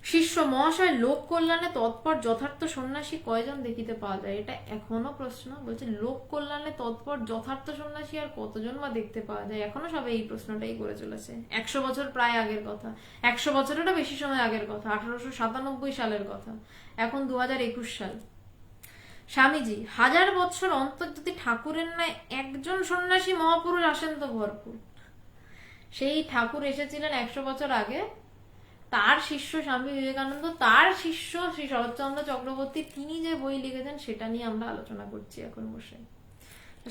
শিষ্য মহাশয়, লোক কল্যাণে তৎপর যথার্থ সন্ন্যাসী কয়জন দেখিতে পাওয়া যায়? এটা এখনো প্রশ্ন। বলছে লোক কল্যাণে তৎপর যথার্থ সন্ন্যাসী আর কতজন বা দেখতে পাওয়া যায়? এখনো সবাই এই প্রশ্নটাই করে চলেছে। 100 বছর প্রায় আগের কথা, 100 বছরেরও বেশি সময় আগের কথা, 1897 সালের কথা, এখন 2021 সাল। স্বামীজি, 1000 বছর অন্তর যদি ঠাকুরের ন্যায় একজন সন্ন্যাসী মহাপুরুষ আসেন তো ভরপুর। সেই ঠাকুর এসেছিলেন 100 বছর আগে, তার শিষ্য স্বামী বিবেকানন্দ, তার শিষ্য শ্রী শরৎচন্দ্র চক্রবর্তী, তিনি যে বই লিখেছেন সেটা নিয়ে আমরা আলোচনা করছি এখন বসে।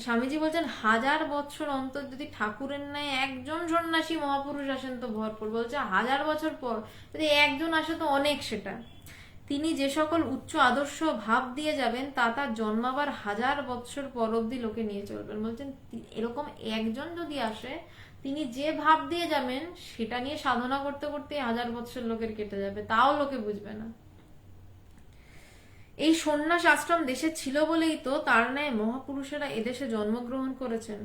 স্বামীজি বলছেন 1000 বছর অন্তর যদি ঠাকুরের ন্যায় একজন সন্ন্যাসী মহাপুরুষ আসেন তো ভরপুর। বলছে 1000 বছর পর যদি একজন আসে তো অনেক সেটা। তিনি যে সকল উচ্চ আদর্শ ভাব দিয়ে যাবেন তা তার জন্মাবার 1000 বছর পর অব্দি লোকে নিয়ে চলবেন। বলছেন এরকম একজন যদি আসে, তিনি যে ভাব দিয়ে যাবেন সেটা নিয়ে সাধনা করতে করতে 1000 বছর লোকের কেটে যাবে, তাও লোকে বুঝবে না। এই সন্ন্যাস আশ্রম দেশে ছিল বলেই তো তার ন্যায় মহাপুরুষেরা এদেশে জন্মগ্রহণ করেছেন।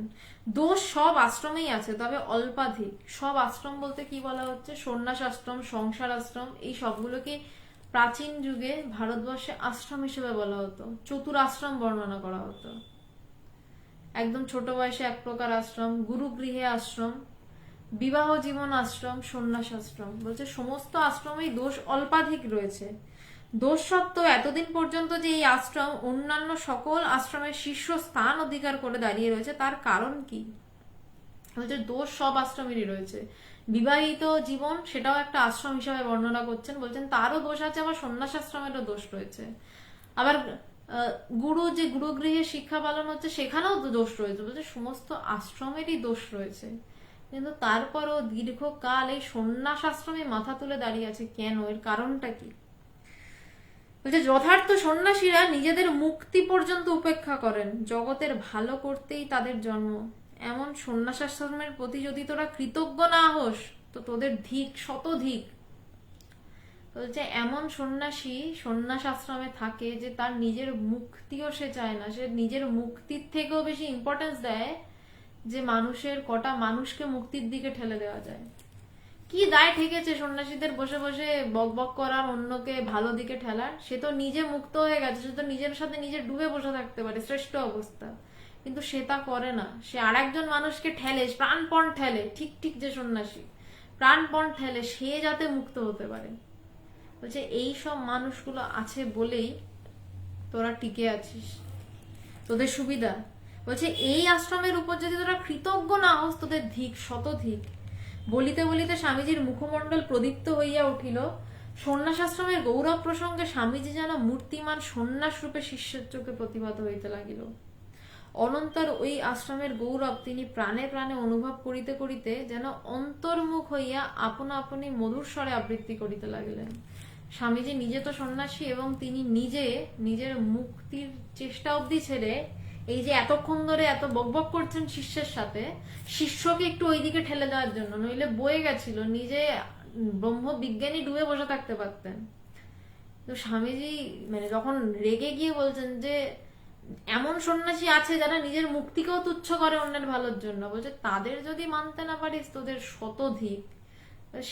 দোষ সব আশ্রমেই আছে, তবে অল্পাধিক। সব আশ্রম বলতে কি বলা হচ্ছে? সন্ন্যাস আশ্রম, সংসার আশ্রম, এই সবগুলোকে প্রাচীন যুগে ভারতবর্ষে আশ্রম হিসেবে বলা হতো। চতুরাশ্রম বর্ণনা করা হতো। একদম ছোট বয়সে এক প্রকার আশ্রম, গুরুগৃহে আশ্রম, বিবাহ জীবন আশ্রম, সন্ন্যাস আশ্রম। বলছে সমস্ত আশ্রমেই দোষ অল্পাধিক রয়েছে। দোষ সত্ত্বেও এতদিন পর্যন্ত যে এই আশ্রম অন্যান্য সকল আশ্রমের শীর্ষ স্থান অধিকার করে দাঁড়িয়ে রয়েছে, তার কারণ কি? বলছে দোষ সব আশ্রমেরই রয়েছে। বিবাহিত জীবন, সেটাও একটা আশ্রম হিসাবে বর্ণনা করছেন। বলছেন তারও দোষ আছে, আবার সন্ন্যাস আশ্রমেরও দোষ রয়েছে। আবার গুরু যে গুরুগৃহে শিক্ষা পালন হচ্ছে সেখানেও তো দোষ রয়েছে। বলছে সমস্ত আশ্রমেরই দোষ রয়েছে, কিন্তু তারপরও দীর্ঘকাল এই সন্ন্যাস আশ্রমে মাথা তুলে দাঁড়িয়ে আছে কেন? এর কারণটা কি? বলছে যথার্থ সন্ন্যাসীরা নিজেদের মুক্তি পর্যন্ত উপেক্ষা করেন, জগতের ভালো করতেই তাদের জন্ম। এমন সন্ন্যাস আশ্রমের প্রতি যদি তোরা কৃতজ্ঞ না হোস তো তোদের ধিক, শতধিক। বলছে এমন সন্ন্যাসী সন্ন্যাস আশ্রমে থাকে যে তার নিজের মুক্তিও সে চায় না, সে নিজের মুক্তির থেকেও বেশি ইম্পর্টেন্স দেয় যে মানুষের কটা মানুষকে মুক্তির দিকে ঠেলে দেওয়া যায়। কি দায় ঠেকেছে সন্ন্যাসীদের বসে বসে বক বক করার, অন্যকে ভালো দিকে ঠেলার? সে তো নিজে মুক্ত হয়ে গেছে, সে তো নিজের সাথে নিজে ডুবে বসে থাকতে পারে, শ্রেষ্ঠ অবস্থা। কিন্তু সে তা করে না, সে আর একজন মানুষকে ঠেলে, প্রাণপণ ঠেলে। ঠিক ঠিক যে সন্ন্যাসী প্রাণপণ ঠেলে সে যাতে মুক্ত হতে পারে। বলছে এই সব মানুষগুলো আছে বলেই তোরা টিকে আছিস, তোদের সুবিধা। বলছে এই আশ্রমের উপর যদি তোরা কৃতজ্ঞ না হোস তোদের ধিক, শতধিক। বলিতে বলিতে স্বামীজির মুখমণ্ডল প্রদীপ্ত হইয়া উঠিল। সন্ন্যাস আশ্রমের গৌরব প্রসঙ্গে স্বামীজি যেন মূর্তিমান সন্ন্যাস রূপে শিষ্যের চোখে প্রতিভাত হইতে লাগিল। অনন্তর ওই আশ্রমের গৌরব তিনি প্রাণে প্রাণে অনুভব করিতে করিতে যেন অন্তর্মুখ হইয়া আপনা আপনি মধুর স্বরে আবৃত্তি করিতে লাগিলেন। স্বামীজি নিজে তো সন্ন্যাসী এবং তিনি নিজে নিজের মুক্তির চেষ্টা অবধি ছেড়ে এই যে এতক্ষণ ধরে এত বকবক করছেন শিষ্যের সাথে, শিষ্যকে একটু ওইদিকে ঠেলে দেওয়ার জন্য, নইলে বয়ে গেছিল, নিজে ব্রহ্ম বিজ্ঞানী ডুবে বসে থাকতে পারতেন। তো স্বামীজি মানে যখন রেগে গিয়ে বলছেন যে এমন সন্ন্যাসী আছে যারা নিজের মুক্তিকেও তুচ্ছ করে অন্যের ভালোর জন্য, বলছে তাদের যদি মানতে না পারিস তোদের শতধিক।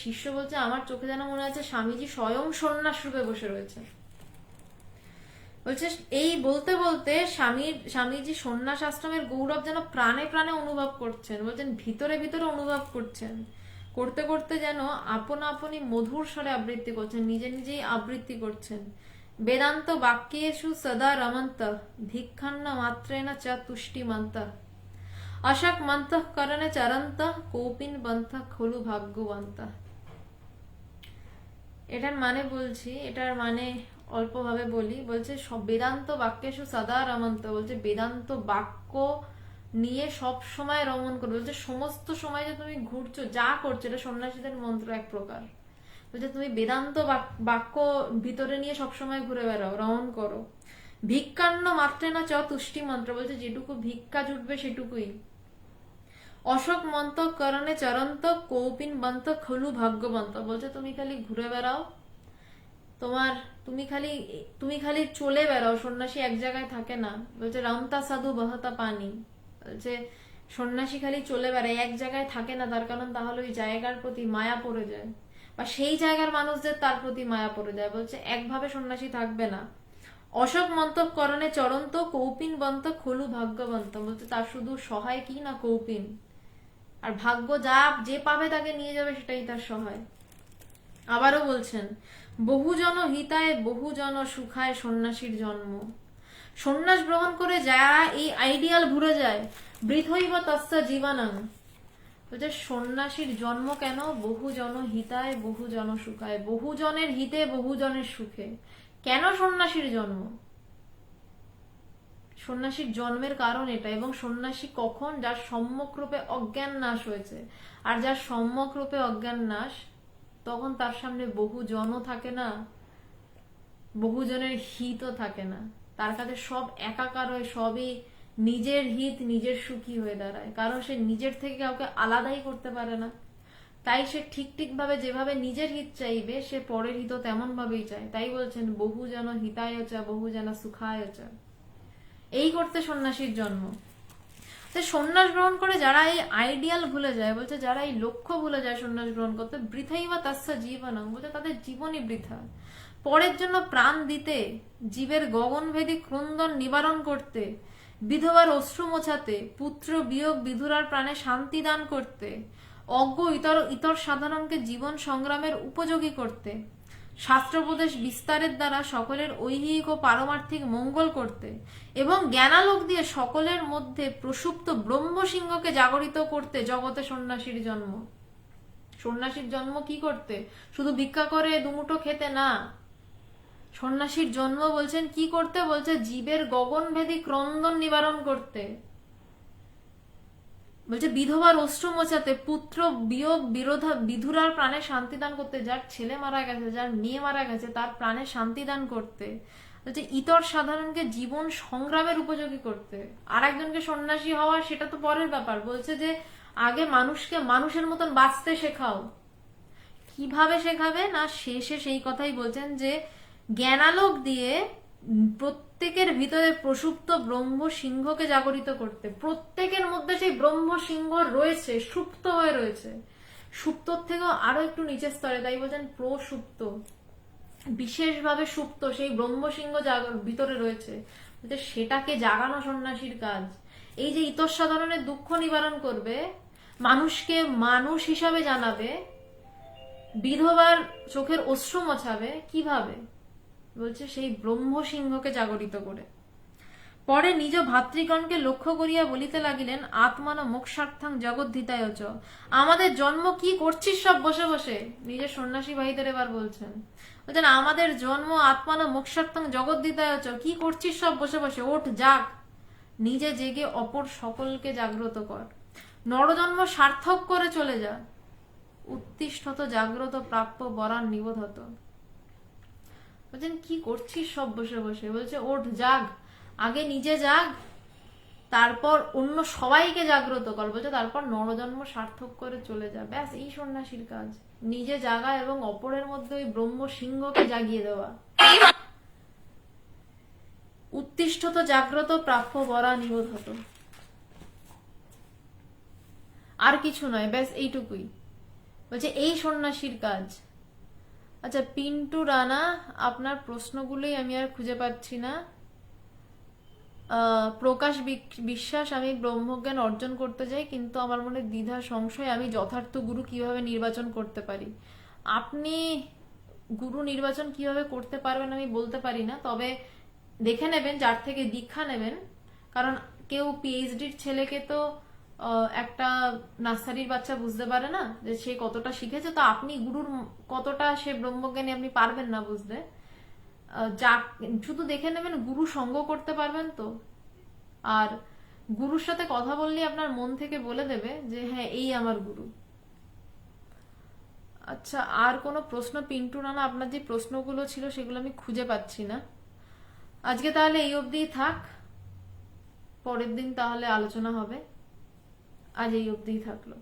শিষ্য বলছে আমার চোখে যেন মনে হচ্ছে স্বামীজি স্বয়ং সন্ন্যাস রূপে বসে রয়েছে। বলছে এই বলতে বলতে স্বামীজি সন্ন্যাস আশ্রমের গৌরব যেন প্রাণে প্রাণে অনুভব করছেন। বলছেন ভিতরে ভিতরে অনুভব করছেন, করতে করতে যেন আপনা আপনি মধুর স্বরে আবৃত্তি করছেন, নিজে নিজেই আবৃত্তি করছেন। বেদান্ত বাক্যেষু সদা রমন্ত, ধিক্ষান্ন মাত্রেণ চ তুষ্টিমন্ত, অশক মন্তঃ করণে চরন্ত, কৌপিন বন্ত খলু ভাগ্যবন্ত। এটার মানে বলছি, এটার মানে অল্পভাবে বলি। বলছে সব বেদান্ত বাক্যেষু সদা রমন্ত, বলছে বেদান্ত বাক্য নিয়ে সব সময় রমণ করো। বলছে সমস্ত সময় যে তুমি ঘুরছো, যা করছো, এটা সন্ন্যাসীদের মন্ত্র এক প্রকার। বলছে তুমি বেদান্ত বাক্য ভিতরে নিয়ে সবসময় ঘুরে বেড়াও, রমণ করো। ভিক্ষান্ন মাত্রে না চ তুষ্টি মন্ত্র, বলছে যেটুকু ভিক্ষা জুটবে সেটুকুই। অশোক মন্ত করণে চরন্ত, কৌপিন বন্ত খলু ভাগ্যবন্ত, বলছে তুমি খালি ঘুরে বেড়াও, তুমি খালি চলে বেড়াও, সন্ন্যাসী এক জায়গায় থাকে না। বলছে রামতা সাধু বহতা পানি, বলছে সন্ন্যাসী খালি চলে বেড়ায়, এক জায়গায় থাকে না, তার কারণ তাহলে ওই জায়গার প্রতি মায়া পড়ে যায়। বা সেই জায়গার মানুষদের তার প্রতি মায়া পড়ে যায়। বলছে একভাবে সন্ন্যাসী থাকবে না। অশোক মন্তকরণে চরন্ত কৌপিন বন্ত খলু ভাগ্যবন্ত। বলছে তার শুধু সহায় কি না কৌপিন, আর ভাগ্য যা যে পাবে তাকে নিয়ে যাবে সেটাই তার সহায়। আবারও বলছেন বহুজন হিতায় বহুজন সুখায় সন্ন্যাসীর জন্ম। সন্ন্যাস গ্রহণ করে যারা এই আইডিয়াল ভুলে যায়, বৃথৈব তস্য জীবনং। বলছে সন্ন্যাসীর জন্ম কেন? বহুজন হিতায় বহুজন সুখায়, বহুজনের হিতে বহুজনের সুখে। কেন সন্ন্যাসীর জন্ম? সন্ন্যাসীর জন্মের কারণ এটা। এবং সন্ন্যাসী কখন? যার সম্যক রূপে অজ্ঞান নাশ হয়েছে। আর যার সম্যক রূপে অজ্ঞান নাশ, তখন তার সামনে বহুজনও থাকে না, বহুজনের হিতও থাকে না। তার কাছে সব একাকার হয়ে সবই নিজের হিত, নিজের সুখী হয়ে দাঁড়ায়। কারণ সে নিজের থেকে কাউকে আলাদাই করতে পারে না। তাই সে ঠিক ভাবে যেভাবে নিজের হিত চাইবে, সে পরের হিত তেমন ভাবেই চায়। তাই বলছেন বহুজন হিতায় চা বহুজন সুখায় চা। এই করতে সন্ন্যাসীর জন্ম। সন্ন্যাস গ্রহণ করে যারা এই আইডিয়াল ভুলে যায়, বলছে যারা এই লক্ষ্য ভুলে যায় সন্ন্যাস গ্রহণ করতে, বৃথাইবা তাস্য জীবনং। বলছে তাদের জীবনই বৃথা। পরের জন্য প্রাণ দিতে, জীবের গগনভেদী ক্রন্দন নিবারণ করতে, বিধবার অশ্রু মোছাতে, পুত্র বিয়োগ বিধুরার প্রাণে শান্তি দান করতে, অজ্ঞ ইতর সাধারণকে জীবন সংগ্রামের উপযোগী করতে, শাস্ত্রোপদেশ বিস্তারের দ্বারা সকলের ঐহিক ও পারমার্থিক মঙ্গল করতে এবং জ্ঞানালোক দিয়ে সকলের মধ্যে প্রসুপ্ত ব্রহ্মসিংহকে জাগরিত করতে জগতে সন্ন্যাসীর জন্ম। সন্ন্যাসীর জন্ম কি করতে? শুধু ভিক্ষা করে দুমুঠো খেতে না। সন্ন্যাসীর জন্ম বলছেন কি করতে? বলছে জীবের গগনভেদী ক্রন্দন নিবারণ করতে। বলছে বিধবার অশ্রু মোছাতে, পুত্র বিয়োগ বিধুরার প্রাণে শান্তি দান করতে। যার ছেলে মারা গেছে, যার মেয়ে মারা গেছে, তার প্রাণে শান্তি দান করতে। বলছে ইতর সাধারণকে জীবন সংগ্রামের উপযোগী করতে। আর একজনকে সন্ন্যাসী হওয়া সেটা তো পরের ব্যাপার। বলছে যে আগে মানুষকে মানুষের মতন বাঁচতে শেখাও। কিভাবে শেখাবে না? শেষে সেই কথাই বলছেন যে জ্ঞানালোক দিয়ে প্রত্যেকের ভিতরে প্রসুপ্ত ব্রহ্ম সিংহকে জাগরিত করতে। প্রত্যেকের মধ্যে সেই ব্রহ্ম সিংহ রয়েছে, সুপ্ত হয়ে রয়েছে। সুপ্তর থেকেও আরো একটু নিচের স্তরে, তাই বলছেন প্রসুপ্ত, বিশেষভাবে সুপ্ত সেই ব্রহ্ম সিংহ ভিতরে রয়েছে। সেটাকে জাগানো সন্ন্যাসীর কাজ। এই যে ইতর সাধারণের দুঃখ নিবারণ করবে, মানুষকে মানুষ হিসাবে জানাবে, বিধবার চোখের অশ্রু মোছাবে। কিভাবে? বলছে সেই ব্রহ্ম সিংহকে জাগরিত করে। পরে নিজ ভাতৃগণকে লক্ষ্য করিয়া বলিতে লাগিলেন আত্মান মোক্ষার্থাং জগদ্ধিতায় চ। আমাদের জন্ম কি করছিস সব বসে বসে? নিজের সন্ন্যাসী ভাইদের এবার বলছেন আমাদের জন্ম আত্মান মোক্ষার্থাং জগদ্ধিতায় চ। কি করছিস সব বসে বসে? ওঠ, জাগ, নিজে জেগে অপর সকলকে জাগ্রত কর। নরজন্ম সার্থক করে চলে যা। উত্তিষ্ঠত জাগ্রত প্রাপ্য বরান নিবোধত। বলছেন কি করছিস সব বসে বসে? বলছে ওঠ, জাগ, আগে নিজে জাগ, তারপর অন্য সবাইকে জাগ্রত কর। বলছে তারপর নরজন্ম সার্থক করে চলে যা। ব্যাস, এই সন্ন্যাসীর কাজ। নিজে জাগা এবং অপরের মধ্যে ওই ব্রহ্ম সিংহকে জাগিয়ে দেওয়া। উত্তিষ্ঠত জাগ্রত প্রাপ্য বরা নিবোধত। আর কিছু নয়, ব্যাস এইটুকুই। বলছে এই সন্ন্যাসীর কাজ। আচ্ছা পিন্টু রানা, আপনার প্রশ্নগুলোই আমি আর খুঁজে পাচ্ছি না। প্রকাশ বিশ্বাস, আমি ব্রহ্মজ্ঞান অর্জন করতে চাই, কিন্তু আমার মনে দ্বিধা সংশয়, আমি যথার্থ গুরু কিভাবে নির্বাচন করতে পারি? আপনি গুরু নির্বাচন কিভাবে করতে পারবেন আমি বলতে পারি না, তবে দেখে নেবেন যার থেকে দীক্ষা নেবেন। কারণ কেউ পিএইচডির ছেলেকে তো একটা নার্সারির বাচ্চা বুঝতে পারে না যে সে কতটা শিখেছে। তো আপনি গুরুর কতটা সে ব্রহ্মজ্ঞানী আপনি পারবেন না বুঝতে। যা শুধু দেখে নেবেন গুরু সঙ্গ করতে পারবেন তো। আর গুরুর সাথে কথা বললে আপনার মন থেকে বলে দেবে যে হ্যাঁ এই আমার গুরু। আচ্ছা, আর কোনো প্রশ্ন পিন্টু রানা? আপনার যে প্রশ্নগুলো ছিল সেগুলো আমি খুঁজে পাচ্ছি না। আজকে তাহলে এই অবধিই থাক, পরের দিন তাহলে আলোচনা হবে। আজ এই অবধিই থাকলো।